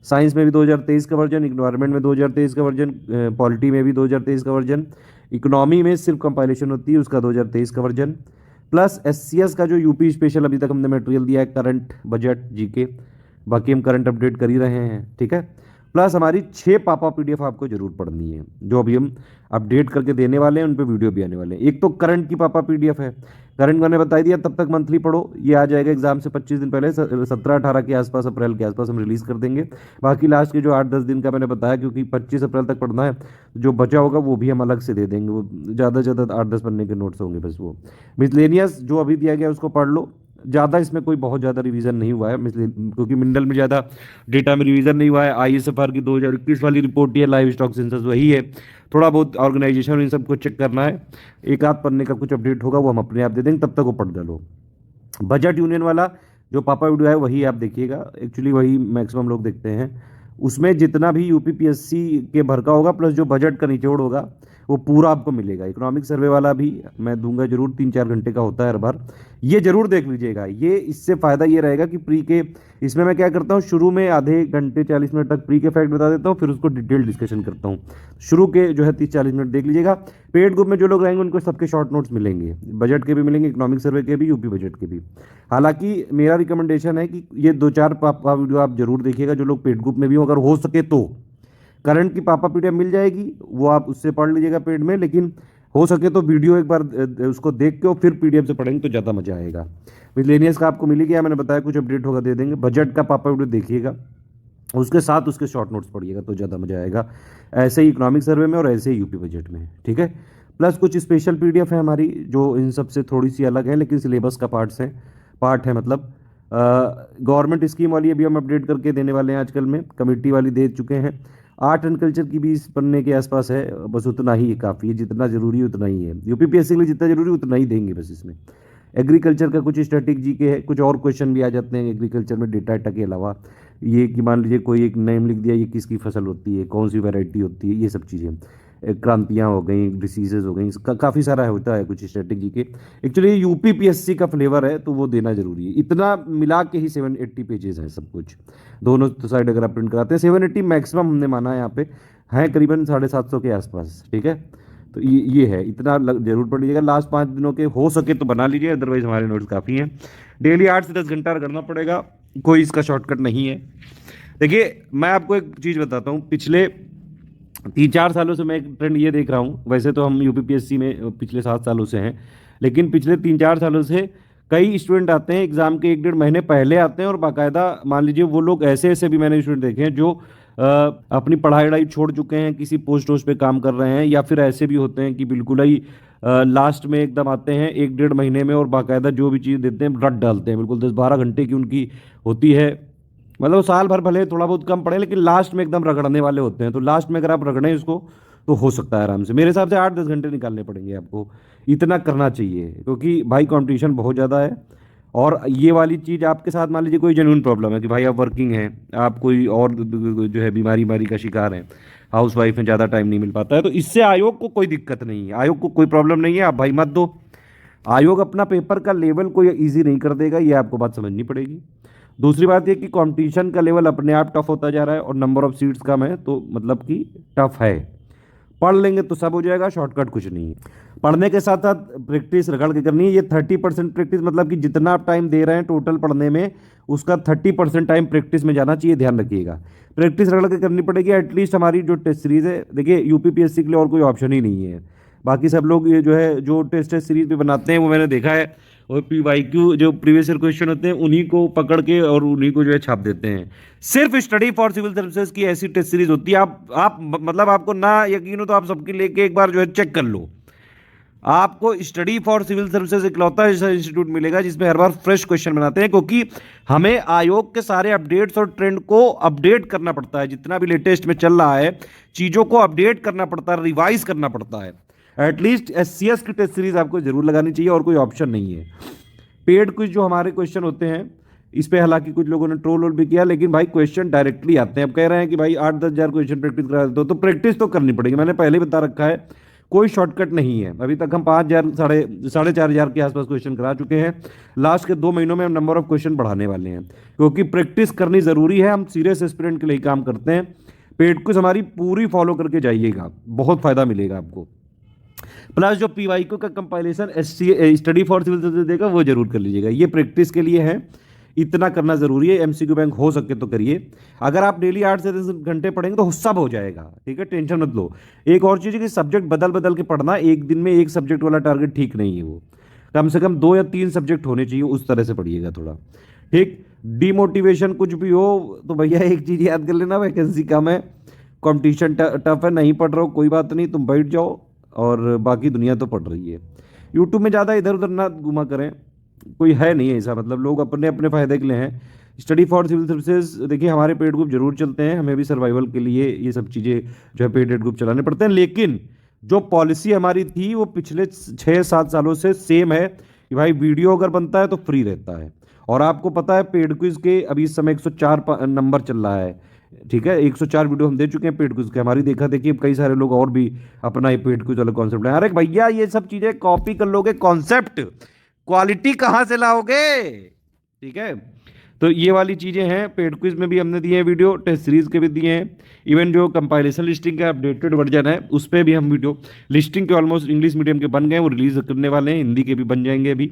साइंस में भी 2023 का वर्जन, इन्वायरमेंट में 2023 का वर्जन, पॉलिटी में भी 2023 का वर्जन, इकोनॉमी में सिर्फ कंपाइलेशन होती है उसका 2023 का वर्जन, प्लस एससीएस का जो यूपी स्पेशल अभी तक हमने मटेरियल दिया है, करंट बजट जीके, बाकी हम करंट अपडेट कर ही रहे हैं, ठीक है। प्लस हमारी 6 पापा पीडीएफ आपको जरूर पढ़नी है, जो अभी हम अपडेट करके देने वाले हैं, उन पे वीडियो भी आने वाले हैं। एक तो करंट की पापा पीडीएफ है, करंट मैंने बता दिया, तब तक मंथली पढ़ो, ये आ जाएगा एग्जाम से 25 दिन पहले, 17-18 के आसपास, अप्रैल के आसपास हम रिलीज कर देंगे। बाकी लास्ट के जो 8-10 दिन का मैंने बताया, क्योंकि 25 अप्रैल तक पढ़ना है, जो बचा होगा वो भी हम अलग से दे देंगे। वो ज़्यादा से ज़्यादा 8-10 पन्ने के नोट्स होंगे बस। वो मिसलेनियस जो अभी दिया गया उसको पढ़ लो, ज़्यादा इसमें कोई बहुत ज़्यादा रिवीजन नहीं हुआ है, क्योंकि मिनरल में ज़्यादा डेटा में रिवीजन नहीं हुआ है। आईएसएफआर की 2021 वाली रिपोर्ट है, लाइव स्टॉक सेंसस वही है, थोड़ा बहुत ऑर्गेनाइजेशन इन सबको चेक करना है। एक आध पन्ने का कुछ अपडेट होगा वो हम अपने आप दे देंगे, तब तक वो पढ़ डालो। बजट यूनियन वाला जो पापा वीडियो है वही आप देखिएगा, एक्चुअली वही मैक्सिमम लोग देखते हैं। उसमें जितना भी यूपीपीएससी के भर का होगा प्लस जो बजट का निचोड़ होगा वो पूरा आपको मिलेगा। इकोनॉमिक सर्वे वाला भी मैं दूंगा जरूर, 3-4 घंटे का होता है हर बार, ये जरूर देख लीजिएगा। ये इससे फ़ायदा ये रहेगा कि प्री के इसमें मैं क्या करता हूँ, शुरू में आधे घंटे 40 मिनट तक प्री के फैक्ट बता देता हूँ, फिर उसको डिटेल डिस्कशन करता हूँ। शुरू के जो है 30-40 मिनट देख लीजिएगा। पेड ग्रुप में जो लोग रहेंगे उनको सबके शॉर्ट नोट्स मिलेंगे, बजट के भी मिलेंगे, इकोनॉमिक सर्वे के भी, यूपी बजट के भी। हालांकि मेरा रिकमेंडेशन है कि ये 2-4 पापा वीडियो आप जरूर देखिएगा जो लोग पेड ग्रुप में भी हो, अगर हो सके तो। करंट की पापा पीडीएफ मिल जाएगी, वो आप उससे पढ़ लीजिएगा पेड में, लेकिन हो सके तो वीडियो एक बार उसको देख के और फिर पीडीएफ से पढ़ेंगे तो ज़्यादा मजा आएगा। मिलेनियस का आपको मिल गया, मैंने बताया कुछ अपडेट होगा दे देंगे। बजट का पापा वीडियो देखिएगा, उसके साथ उसके शॉर्ट नोट्स पढ़िएगा तो ज़्यादा मजा आएगा। ऐसे ही इकोनॉमिक सर्वे में और ऐसे ही यूपी बजट में, ठीक है। प्लस कुछ स्पेशल पीडीएफ है हमारी जो इन सब से थोड़ी सी अलग है, लेकिन सिलेबस का पार्ट है मतलब। गवर्नमेंट स्कीम वाली अभी हम अपडेट करके देने वाले हैं आजकल में, कमेटी वाली दे चुके हैं। आर्ट एंड कल्चर की भी इस पन्ने के आसपास है, बस उतना ही काफ़ी है, जितना जरूरी है उतना ही है। यूपीपीएससी के लिए जितना जरूरी है उतना ही देंगे बस इसमें। एग्रीकल्चर का कुछ स्टैटिक जी के है, कुछ और क्वेश्चन भी आ जाते हैं एग्रीकल्चर में डेटा एटा के अलावा। ये कि मान लीजिए कोई एक नेम लिख दिया, ये किसकी फसल होती है, कौन सी वैरायटी होती है, ये सब चीज़ें। क्रांतियाँ हो गई, डिसीजेज हो गई, इसका काफ़ी सारा होता है कुछ स्ट्रेटेजी के। एक्चुअली यूपीपीएससी का फ्लेवर है तो वो देना जरूरी है। इतना मिला के ही 780 पेजेस हैं सब कुछ, दोनों साइड अगर आप प्रिंट कराते हैं। 780 मैक्सिमम हमने माना है, यहाँ पे है करीबन 750 के आसपास, ठीक है। तो ये है, इतना जरूर पढ़ लीजिएगा। लास्ट 5 दिनों के हो सके तो बना लीजिए, अदरवाइज हमारे नोट्स काफ़ी हैं। डेली 8 से 10 घंटा करना पड़ेगा, कोई इसका शॉर्टकट नहीं है। देखिए मैं आपको एक चीज़ बताता हूँ, पिछले 3-4 सालों से मैं एक ट्रेंड ये देख रहा हूँ। वैसे तो हम यूपीपीएससी में पिछले 7 सालों से हैं, लेकिन पिछले 3-4 सालों से कई स्टूडेंट आते हैं एग्ज़ाम के 1-1.5 महीने पहले आते हैं, और बाकायदा मान लीजिए वो लोग ऐसे भी मैंने स्टूडेंट देखे हैं जो अपनी पढ़ाई वढ़ाई छोड़ चुके हैं, किसी पोस्ट वोस्ट पे काम कर रहे हैं, या फिर ऐसे भी होते हैं कि बिल्कुल ही लास्ट में एकदम आते हैं 1-1.5 महीने में, और बाकायदा जो भी चीज़ देते हैं रट डालते हैं, बिल्कुल 10-12 घंटे की उनकी होती है। मतलब साल भर भले थोड़ा बहुत कम पढ़े, लेकिन लास्ट में एकदम रगड़ने वाले होते हैं। तो लास्ट में अगर आप रगड़ें इसको तो हो सकता है आराम से, मेरे हिसाब से 8-10 घंटे निकालने पड़ेंगे आपको, इतना करना चाहिए, क्योंकि भाई कंपटीशन बहुत ज़्यादा है। और ये वाली चीज़ आपके साथ मान लीजिए कोई जेन्युइन प्रॉब्लम है कि भाई आप वर्किंग हैं, आप कोई और जो है बीमारी का शिकार हैं, हाउस वाइफ में, ज़्यादा टाइम नहीं मिल पाता है, तो इससे आयोग को कोई दिक्कत नहीं है, आयोग को कोई प्रॉब्लम नहीं है, आप भाई मत दो। आयोग अपना पेपर का लेवल कोई ईजी नहीं कर देगा, ये आपको बात समझनी पड़ेगी। दूसरी बात ये कि कंपटीशन का लेवल अपने आप टफ होता जा रहा है, और नंबर ऑफ सीट्स कम है, तो मतलब कि टफ है। पढ़ लेंगे तो सब हो जाएगा, शॉर्टकट कुछ नहीं है। पढ़ने के साथ साथ प्रैक्टिस रगड़ के करनी है। ये 30% प्रैक्टिस, मतलब कि जितना आप टाइम दे रहे हैं टोटल पढ़ने में, उसका 30% टाइम प्रैक्टिस में जाना चाहिए, ध्यान रखिएगा। प्रैक्टिस रगड़ के करनी पड़ेगी। एटलीस्ट हमारी जो टेस्ट सीरीज़ है, देखिए यूपीपीएससी के लिए और कोई ऑप्शन ही नहीं है। बाकी सब लोग ये जो है जो टेस्ट सीरीज भी बनाते हैं, वो मैंने देखा है, और PYQ जो प्रीवियस ईयर क्वेश्चन होते हैं उन्हीं को पकड़ के और उन्हीं को जो है छाप देते हैं। सिर्फ स्टडी फॉर सिविल सर्विसेज की ऐसी टेस्ट सीरीज होती है, आप मतलब आपको ना यकीन हो तो आप सबकी लेके एक बार जो है चेक कर लो। आपको स्टडी फॉर सिविल सर्विसेज इकलौता ऐसा इंस्टीट्यूट मिलेगा जिसमें हर बार फ्रेश क्वेश्चन बनाते हैं, क्योंकि हमें आयोग के सारे अपडेट्स और ट्रेंड को अपडेट करना पड़ता है। जितना भी लेटेस्ट में चल रहा है चीज़ों को अपडेट करना पड़ता है, रिवाइज करना पड़ता है। एटलीस्ट SCS की टेस्ट सीरीज आपको जरूर लगानी चाहिए, और कोई ऑप्शन नहीं है। पेड कुछ जो हमारे क्वेश्चन होते हैं, इस पे हालांकि कुछ लोगों ने ट्रोल भी किया, लेकिन भाई क्वेश्चन डायरेक्टली आते हैं। अब कह रहे हैं कि भाई 8-10 हज़ार क्वेश्चन प्रैक्टिस करा देते हो, तो प्रैक्टिस तो करनी पड़ेगी। मैंने पहले बता रखा है, कोई शॉर्टकट नहीं है। अभी तक हम 5,000 साढ़े 4,000 के आसपास क्वेश्चन करा चुके हैं। लास्ट के 2 महीनों में हम नंबर ऑफ क्वेश्चन बढ़ाने वाले हैं, क्योंकि प्रैक्टिस करनी ज़रूरी है। हम सीरियस एस्पिरेंट के लिए काम करते हैं। पेड कुछ हमारी पूरी फॉलो करके जाइएगा, बहुत फ़ायदा मिलेगा आपको। प्लस जो PYQ का compilation study for civil services देगा, वो जरूर कर लीजिएगा। ये प्रैक्टिस के लिए है, इतना करना जरूरी है। MCQ बैंक हो सके तो करिए। अगर आप डेली 8 से 10 घंटे पढ़ेंगे तो सब हो जाएगा, ठीक है, टेंशन मत लो। एक और चीज़ है कि सब्जेक्ट बदल के पढ़ना, एक दिन में एक सब्जेक्ट वाला टारगेट ठीक नहीं है। वो कम से कम 2 या 3 सब्जेक्ट होने चाहिए, उस तरह से पढ़िएगा थोड़ा, ठीक। डिमोटिवेशन कुछ भी हो तो भैया एक चीज़ याद कर लेना, वैकेंसी कम है, कॉम्पिटिशन टफ है, नहीं पढ़ रहे हो कोई बात नहीं, तुम बैठ जाओ, और बाकी दुनिया तो पढ़ रही है। यूट्यूब में ज़्यादा इधर उधर ना घुमा करें, कोई है नहीं ऐसा, मतलब लोग अपने अपने फ़ायदे के लिए हैं। स्टडी फॉर सिविल सर्विसेज देखिए, हमारे पेड ग्रुप जरूर चलते हैं, हमें भी सर्वाइवल के लिए ये सब चीज़ें जो है पेड ग्रुप चलाने पड़ते हैं। लेकिन जो पॉलिसी हमारी थी वो पिछले 6-7 सालों से सेम है कि भाई वीडियो अगर बनता है तो फ्री रहता है, और आपको पता है पेड क्विज के अभी इस समय 104 नंबर चल रहा है, ठीक है। 104 वीडियो हम दे चुके हैं पेड क्विज के, हमारी देखा देखी अब कई सारे लोग और भी अपना ये पेड क्विज वाला कॉन्सेप्ट है। अरे भैया ये सब चीजें कॉपी कर लोगे, कॉन्सेप्ट क्वालिटी कहाँ से लाओगे, ठीक है। तो ये वाली चीजें हैं, पेड क्विज में भी हमने दिए हैं वीडियो, टेस्ट सीरीज के भी दिए हैं, इवन जो कंपाइलेशन लिस्टिंग का अपडेटेड वर्जन है उस पर भी हम वीडियो, लिस्टिंग के ऑलमोस्ट इंग्लिश मीडियम के बन गए, वो रिलीज करने वाले हैं, हिंदी के भी बन जाएंगे अभी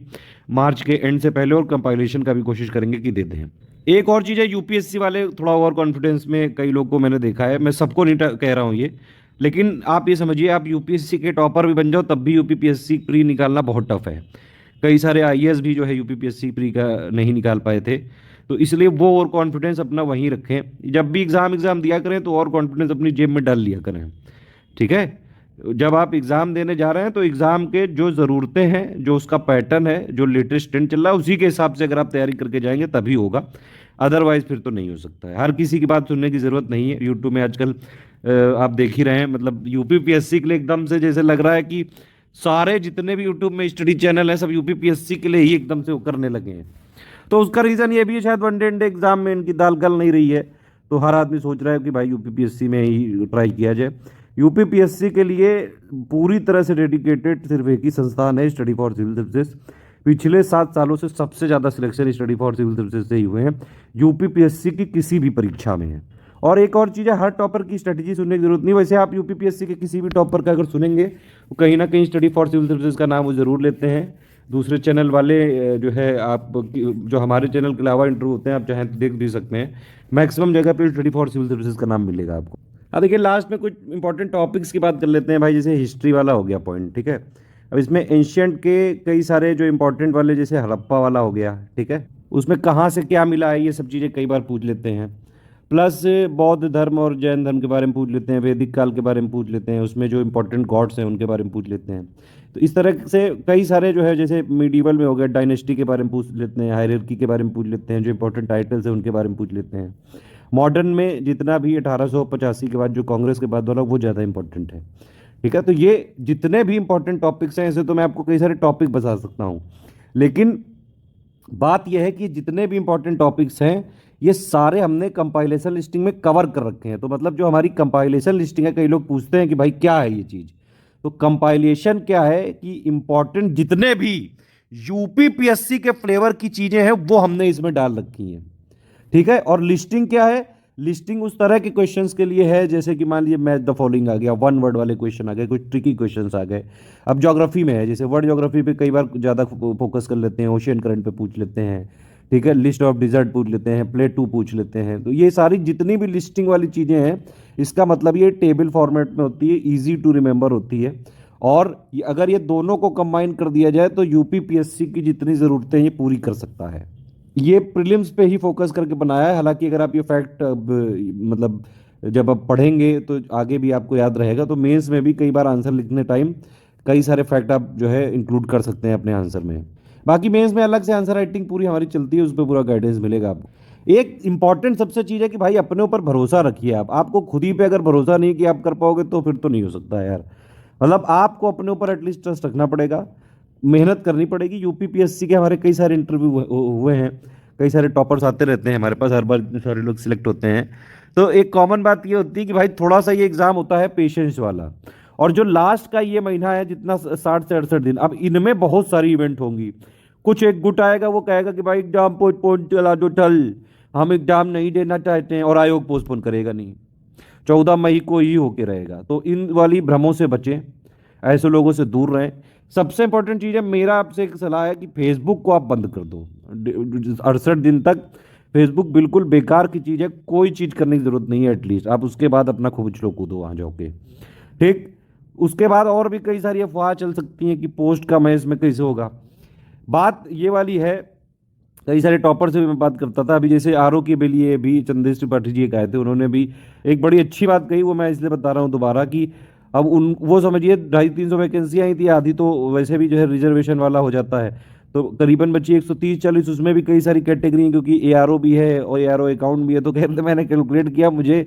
मार्च के एंड से पहले, और कंपाइलेशन का भी कोशिश करेंगे कि देते हैं। एक और चीज़ है, यूपीएससी वाले थोड़ा ओवर कॉन्फिडेंस में कई लोग को मैंने देखा है, मैं सबको नहीं कह रहा हूँ ये, लेकिन आप ये समझिए आप यूपीएससी के टॉपर भी बन जाओ तब भी यूपीपीएससी प्री निकालना बहुत टफ है। कई सारे आईएएस भी जो है यूपीपीएससी प्री का नहीं निकाल पाए थे, तो इसलिए वो और कॉन्फिडेंस अपना वहीं रखें, जब भी एग्ज़ाम दिया करें तो और कॉन्फिडेंस अपनी जेब में डाल लिया करें, ठीक है। जब आप एग्ज़ाम देने जा रहे हैं तो एग्ज़ाम के जो ज़रूरतें हैं, जो उसका पैटर्न है, जो लेटेस्ट ट्रेंड चल रहा है, उसी के हिसाब से अगर आप तैयारी करके जाएंगे तभी होगा, अदरवाइज फिर तो नहीं हो सकता है। हर किसी की बात सुनने की ज़रूरत नहीं है। यूट्यूब में आजकल आप देख ही रहे हैं, मतलब यूपीपीएससी के लिए एकदम से जैसे लग रहा है कि सारे जितने भी यूट्यूब में स्टडी चैनल हैं सब यूपीपीएससी के लिए ही एकदम से वो करने लगे हैं। तो उसका रीज़न ये भी है, शायद वनडे एंड एग्जाम में इनकी दाल गल नहीं रही है, तो हर आदमी सोच रहा है कि भाई यूपीपीएससी में ही ट्राई किया जाए। यूपीपीएससी के लिए पूरी तरह से डेडिकेटेड सिर्फ एक ही संस्थान है, स्टडी फॉर सिविल सर्विसेज। पिछले 7 सालों से सबसे ज़्यादा selection study for civil services से ही हुए हैं यूपीपीएससी की किसी भी परीक्षा में है। और एक और चीज़ है, हर टॉपर की स्ट्रेटजी सुनने की जरूरत नहीं, वैसे आप यूपीपीएससी के किसी भी टॉपर का अगर सुनेंगे तो कहीं ना कहीं स्टडी फॉर सिविल सर्विसेज का नाम वो ज़रूर लेते हैं। दूसरे चैनल वाले जो है आप जो हमारे चैनल के अलावा इंटरव्यू होते हैं आप चाहें तो देख भी सकते हैं, मैक्सिमम जगह पे स्टडी फॉर सिविल सर्विसेज का नाम मिलेगा आपको। अब देखिए लास्ट में कुछ इंपॉर्टेंट टॉपिक्स की बात कर लेते हैं भाई, जैसे हिस्ट्री वाला हो गया पॉइंट, ठीक है। अब इसमें एंशियंट के कई सारे जो इंपॉर्टेंट वाले, जैसे हड़प्पा वाला हो गया, ठीक है, उसमें कहाँ से क्या मिला है ये सब चीज़ें कई बार पूछ लेते हैं। प्लस बौद्ध धर्म और जैन धर्म के बारे में पूछ लेते हैं, वैदिक काल के बारे में पूछ लेते हैं, उसमें जो इंपॉर्टेंट गॉड्स हैं उनके बारे में पूछ लेते हैं। तो इस तरह से कई सारे जो है, जैसे मीडिवल में हो गया डायनेस्टी के बारे में पूछ लेते हैं, हायरार्की के बारे में पूछ लेते हैं, जो इंपॉर्टेंट टाइटल्स हैं उनके बारे में पूछ लेते हैं। मॉडर्न में जितना भी 1885 के बाद जो कांग्रेस के बाद वाला वो ज़्यादा इंपॉर्टेंट है, ठीक है। तो ये जितने भी इंपॉर्टेंट टॉपिक्स हैं, ऐसे तो मैं आपको कई सारे टॉपिक बता सकता हूँ, लेकिन बात यह है कि जितने भी इंपॉर्टेंट टॉपिक्स हैं ये सारे हमने कंपाइलेशन लिस्टिंग में कवर कर रखे हैं। तो मतलब जो हमारी कंपाइलेशन लिस्टिंग है, कई लोग पूछते हैं कि भाई क्या है ये चीज़, तो कंपाइलेशन क्या है कि इंपॉर्टेंट जितने भी यूपीपीएससी के फ्लेवर की चीज़ें हैं वो हमने इसमें डाल रखी हैं, ठीक है। और लिस्टिंग क्या है, लिस्टिंग उस तरह के क्वेश्चंस के लिए है जैसे कि मान लीजिए मैच द फॉलोइंग आ गया, वन वर्ड वाले क्वेश्चन आ गए, कुछ ट्रिकी क्वेश्चंस आ गए। अब ज्योग्राफी में है, जैसे वर्ल्ड ज्योग्राफी पे कई बार ज़्यादा फोकस कर लेते हैं, ओशियन करंट पे पूछ लेते हैं, ठीक है, लिस्ट ऑफ डिजर्ट पूछ लेते हैं, प्लेट 2 पूछ लेते हैं। तो ये सारी जितनी भी लिस्टिंग वाली चीज़ें हैं, इसका मतलब ये टेबल फॉर्मेट में होती है, ईजी टू रिमेंबर होती है, और अगर ये दोनों को कंबाइन कर दिया जाए तो यूपीपीएससी की जितनी ज़रूरतें ये पूरी कर सकता है। ये प्रीलिम्स पे ही फोकस करके बनाया है, हालांकि अगर आप ये फैक्ट मतलब जब आप पढ़ेंगे तो आगे भी आपको याद रहेगा, तो मेंस में भी कई बार आंसर लिखने टाइम कई सारे फैक्ट आप जो है इंक्लूड कर सकते हैं अपने आंसर में। बाकी मेंस में अलग से आंसर राइटिंग पूरी हमारी चलती है, उस पर पूरा गाइडेंस मिलेगा आपको। एक इंपॉर्टेंट सबसे चीज़ है कि भाई अपने ऊपर भरोसा रखिए। आपको खुद ही पे अगर भरोसा नहीं कि आप कर पाओगे तो फिर तो नहीं हो सकता है यार। मतलब आपको अपने ऊपर एटलीस्ट ट्रस्ट रखना पड़ेगा, मेहनत करनी पड़ेगी। यूपीपीएससी के हमारे कई सारे इंटरव्यू हुए हैं, कई सारे टॉपर्स आते रहते हैं हमारे पास, हर बार इतने सारे लोग सिलेक्ट होते हैं। तो एक कॉमन बात ये होती है कि भाई थोड़ा सा ये एग्ज़ाम होता है पेशेंस वाला, और जो लास्ट का ये महीना है जितना 60 से 68 दिन, अब इनमें बहुत सारी इवेंट होंगी। कुछ एक गुट आएगा वो कहेगा कि भाई एग्जाम पोस्टपोन चला दो, टल हम एग्जाम नहीं देना चाहते हैं, और आयोग पोस्टपोन करेगा नहीं, 14 मई को ही होके रहेगा। तो इन वाली भ्रमों से बचें, ऐसे लोगों से दूर रहें। सबसे इंपॉर्टेंट चीज़ है, मेरा आपसे एक सलाह है कि फेसबुक को आप बंद कर दो 68 दिन तक। फेसबुक बिल्कुल बेकार की चीज़ है, कोई चीज़ करने की ज़रूरत नहीं है। एटलीस्ट आप उसके बाद अपना खूब उछलो कूदो वहाँ जाओगे, ठीक। उसके बाद और भी कई सारी अफवाह चल सकती हैं कि पोस्ट का मैच में कैसे होगा। बात ये वाली है, कई सारे टॉपर से भी मैं बात करता था, अभी जैसे आरओ के लिए भी चंदेश त्रिपाठी जी एक आए थे, उन्होंने भी एक बड़ी अच्छी बात कही, वो मैं इसलिए बता रहा हूँ दोबारा कि अब उन वो समझिए 250-300 वैकेंसी आई थी, आधी तो वैसे भी जो है रिजर्वेशन वाला हो जाता है, तो करीबन बची 130-40। उसमें भी कई सारी कैटेगरी हैं, क्योंकि एआरओ भी है और एआरओ अकाउंट भी है। तो कहते मैंने कैलकुलेट किया, मुझे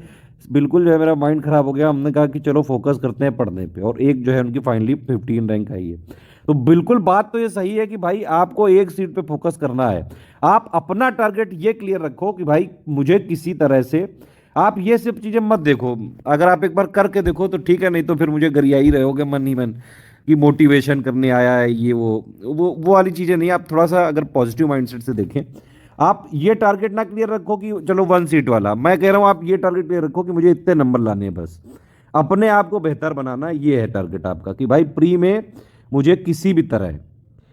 बिल्कुल जो है मेरा माइंड ख़राब हो गया। हमने कहा कि चलो फोकस करते हैं पढ़ने पे, और एक जो है उनकी फाइनली 15 रैंक आई है। तो बिल्कुल बात तो ये सही है कि भाई आपको एक सीट पे फोकस करना है। आप अपना टारगेट ये क्लियर रखो कि भाई मुझे किसी तरह से, आप ये सब चीजें मत देखो। अगर आप एक बार करके देखो तो ठीक है, नहीं तो फिर मुझे गरिया ही रहोगे मन ही मन कि मोटिवेशन करने आया है ये वो वाली चीजें नहीं। आप थोड़ा सा अगर पॉजिटिव माइंडसेट से देखें, आप ये टारगेट ना क्लियर रखो कि चलो 1 सीट वाला, मैं कह रहा हूं आप ये टारगेट क्लियर रखो कि मुझे इतने नंबर लाने हैं बस। अपने आप को बेहतर बनाना, ये है टारगेट आपका कि भाई प्री में मुझे किसी भी तरह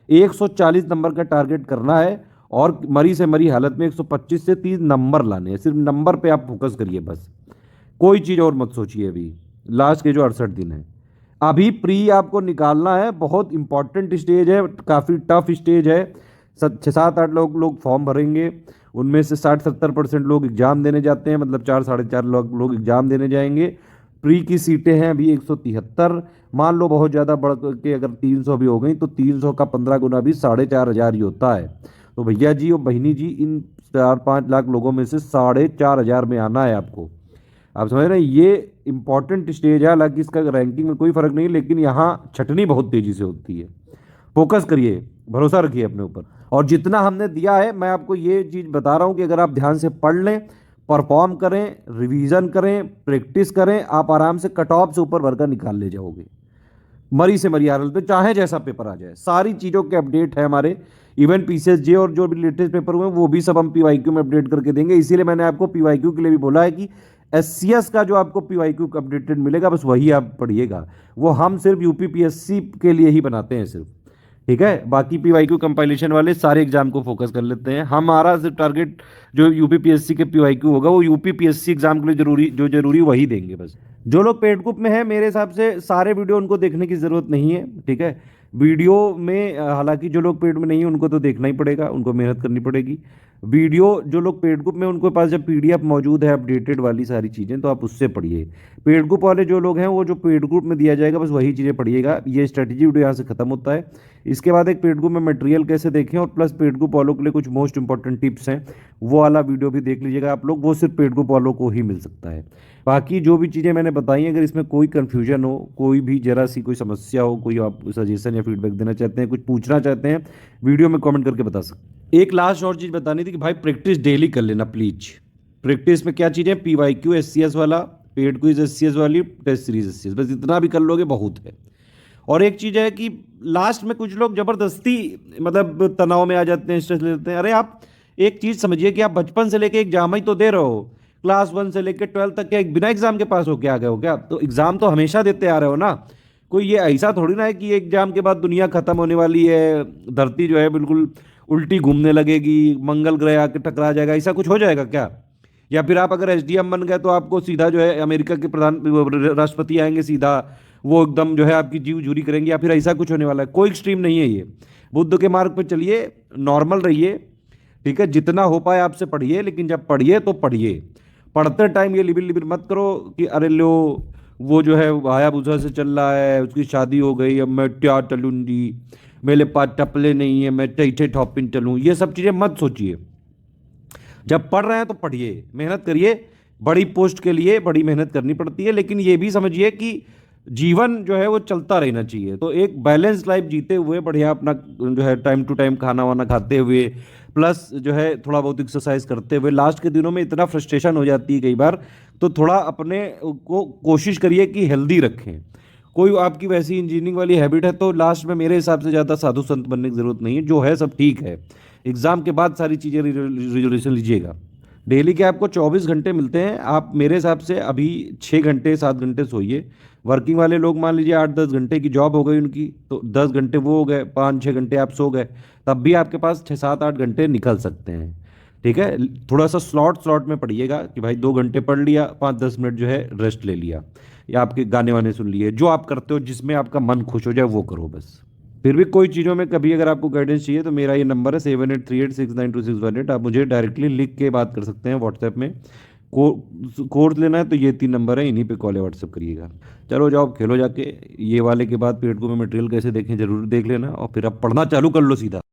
140 नंबर का टारगेट करना है और मरी से मरी हालत में 125 से 30 नंबर लाने हैं। सिर्फ नंबर पे आप फोकस करिए बस, कोई चीज़ और मत सोचिए। अभी लास्ट के जो 68 दिन है, अभी प्री आपको निकालना है। बहुत इंपॉर्टेंट स्टेज है, काफ़ी टफ स्टेज है। 6-7-8 लोग फॉर्म भरेंगे, उनमें से 60-70% लोग एग्जाम देने जाते हैं, मतलब 4-4.5 लाख लोग एग्जाम देने जाएंगे। प्री की सीटें हैं अभी 173। मान लो बहुत ज़्यादा बढ़ के अगर 300 भी हो गई तो 300 का 15 गुना भी 4,500 ही होता है। तो भैया जी और बहनी जी, इन 4-5 लाख लोगों में से 4,500 में आना है आपको। आप समझ रहे हैं, ये इंपॉर्टेंट स्टेज है। हालांकि इसका रैंकिंग में कोई फर्क नहीं, लेकिन यहाँ छटनी बहुत तेजी से होती है। फोकस करिए, भरोसा रखिए अपने ऊपर। और जितना हमने दिया है, मैं आपको ये चीज़ बता रहा हूँ कि अगर आप ध्यान से पढ़ लें, परफॉर्म करें, रिवीजन करें, प्रैक्टिस करें, आप आराम से कट ऑफ से ऊपर भरकर निकाल ले जाओगे। मरी से मरी हालत पे चाहे जैसा पेपर आ जाए, सारी चीज़ों के अपडेट है हमारे। इवन पीसीएसजे और जो भी लेटेस्ट पेपर हुए वो भी सब हम पीवाईक्यू में अपडेट करके देंगे। इसीलिए मैंने आपको पीवाईक्यू के लिए भी बोला है कि एससीएस का जो आपको पीवाईक्यू अपडेटेड मिलेगा बस वही आप पढ़िएगा। वो हम सिर्फ यूपीपीएससी के लिए ही बनाते हैं सिर्फ, ठीक है। बाकी पीवाईक्यू कंपाइलेशन वाले सारे एग्जाम को फोकस कर लेते हैं। हमारा सिर्फ टारगेट जो यूपीपीएससी के पीवाईक्यू होगा वो यूपीपीएससी एग्जाम के लिए जरूरी वही देंगे बस। जो लोग पेड ग्रुप में है, मेरे हिसाब से सारे वीडियो उनको देखने की जरूरत नहीं है, ठीक है। वीडियो में हालांकि जो लोग पेड में नहीं है उनको तो देखना ही पड़ेगा, उनको मेहनत करनी पड़ेगी। वीडियो जो लोग पेड ग्रुप में, उनके पास जब पीडीएफ मौजूद है अपडेटेड वाली सारी चीज़ें, तो आप उससे पढ़िए। पेड ग्रुप वाले जो लोग हैं वो जो पेड ग्रुप में दिया जाएगा बस वही चीज़ें पढ़िएगा। ये स्ट्रेटजी वीडियो यहाँ से खत्म होता है। इसके बाद एक पेड ग्रुप में मटेरियल कैसे देखें और प्लस पेड ग्रुप वालों के लिए कुछ मोस्ट इंपॉर्टेंट टिप्स हैं, वो वाला वीडियो भी देख लीजिएगा आप लोग। वो सिर्फ पेड ग्रुप वालों को ही मिल सकता है। बाकी जो भी चीज़ें मैंने बताई, अगर इसमें कोई कन्फ्यूजन हो, कोई भी जरा सी कोई समस्या हो, कोई आप सजेशन या फीडबैक देना चाहते हैं, कुछ पूछना चाहते हैं, वीडियो में कमेंट करके बता सकते। एक लास्ट और चीज़ बतानी थी कि भाई प्रैक्टिस डेली कर लेना प्लीज। प्रैक्टिस में क्या चीज़ें, पीवाईक्यू एससीएस वाला, पेड क्विज एससीएस वाली, टेस्ट सीरीज एससीएस, बस इतना भी कर लोगे बहुत है। और एक चीज़ है कि लास्ट में कुछ लोग ज़बरदस्ती मतलब तनाव में आ जाते हैं, स्ट्रेस ले लेते हैं। अरे आप एक चीज़ समझिए कि आप बचपन से लेके एग्जाम ही तो दे रहे हो, क्लास 1 से लेकर 12 तक, क्या बिना एग्जाम के पास हो के आ गए हो क्या? तो एग्जाम तो हमेशा देते आ रहे हो ना। कोई ये ऐसा थोड़ी ना है कि एग्जाम के बाद दुनिया खत्म होने वाली है, धरती जो है बिल्कुल उल्टी घूमने लगेगी, मंगल ग्रह आके टकरा जाएगा, ऐसा कुछ हो जाएगा क्या? या फिर आप अगर एसडीएम बन गए तो आपको सीधा जो है अमेरिका के प्रधान राष्ट्रपति आएंगे सीधा, वो एकदम जो है आपकी जीव झूरी करेंगे, या फिर ऐसा कुछ होने वाला है? कोई एक्सट्रीम नहीं है ये। बुद्ध के मार्ग पर चलिए, नॉर्मल रहिए, ठीक है। जितना हो पाए आपसे पढ़िए, लेकिन जब पढ़िए तो पढ़िए। पढ़ते टाइम ये लिबिर लिबिर मत करो कि अरे लो वो जो है हायाबुसा से चल रहा है, उसकी शादी हो गई, अब मैं क्या चलूंगी, मेरे पास टपले नहीं है, मैं टैठे ठॉपिन चलूँ, ये सब चीज़ें मत सोचिए। जब पढ़ रहे हैं तो पढ़िए, मेहनत करिए। बड़ी पोस्ट के लिए बड़ी मेहनत करनी पड़ती है, लेकिन ये भी समझिए कि जीवन जो है वो चलता रहना चाहिए। तो एक बैलेंस लाइफ जीते हुए बढ़िया अपना जो है टाइम टू टाइम खाना वाना खाते हुए, प्लस जो है थोड़ा बहुत एक्सरसाइज करते हुए। लास्ट के दिनों में इतना फ्रस्ट्रेशन हो जाती है कई बार, तो थोड़ा अपने को कोशिश करिए कि हेल्दी रखें। कोई आपकी वैसी इंजीनियरिंग वाली हैबिट है तो लास्ट में मेरे हिसाब से ज़्यादा साधु संत बनने की ज़रूरत नहीं है, जो है सब ठीक है। एग्ज़ाम के बाद सारी चीज़ें रिजोल्यूशन लीजिएगा। डेली के आपको 24 घंटे मिलते हैं, आप मेरे हिसाब से अभी 6 घंटे 7 घंटे सोइए। वर्किंग वाले लोग मान लीजिए 8-10 घंटे की जॉब हो गई उनकी, तो 10 घंटे वो हो गए, 5-6 घंटे आप सो गए, तब भी आपके पास 6-7-8 घंटे निकल सकते हैं, ठीक है। थोड़ा सा स्लॉट में पढ़िएगा कि भाई 2 घंटे पढ़ लिया, 5-10 मिनट जो है रेस्ट ले लिया, या आपके गाने वाने सुन लिए, जो आप करते हो जिसमें आपका मन खुश हो जाए वो करो बस। फिर भी कोई चीज़ों में कभी अगर आपको गाइडेंस चाहिए तो मेरा ये नंबर है 7838692618। आप मुझे डायरेक्टली लिख के बात कर सकते हैं व्हाट्सएप में। कोर्स लेना है तो ये 3 नंबर है, इन्हीं पे कॉल या व्हाट्सएप करिएगा। चलो जाओ खेलो जाके। ये वाले के बाद पेट को में मटेरियल कैसे देखें जरूर देख लेना, और फिर अब पढ़ना चालू कर लो सीधा।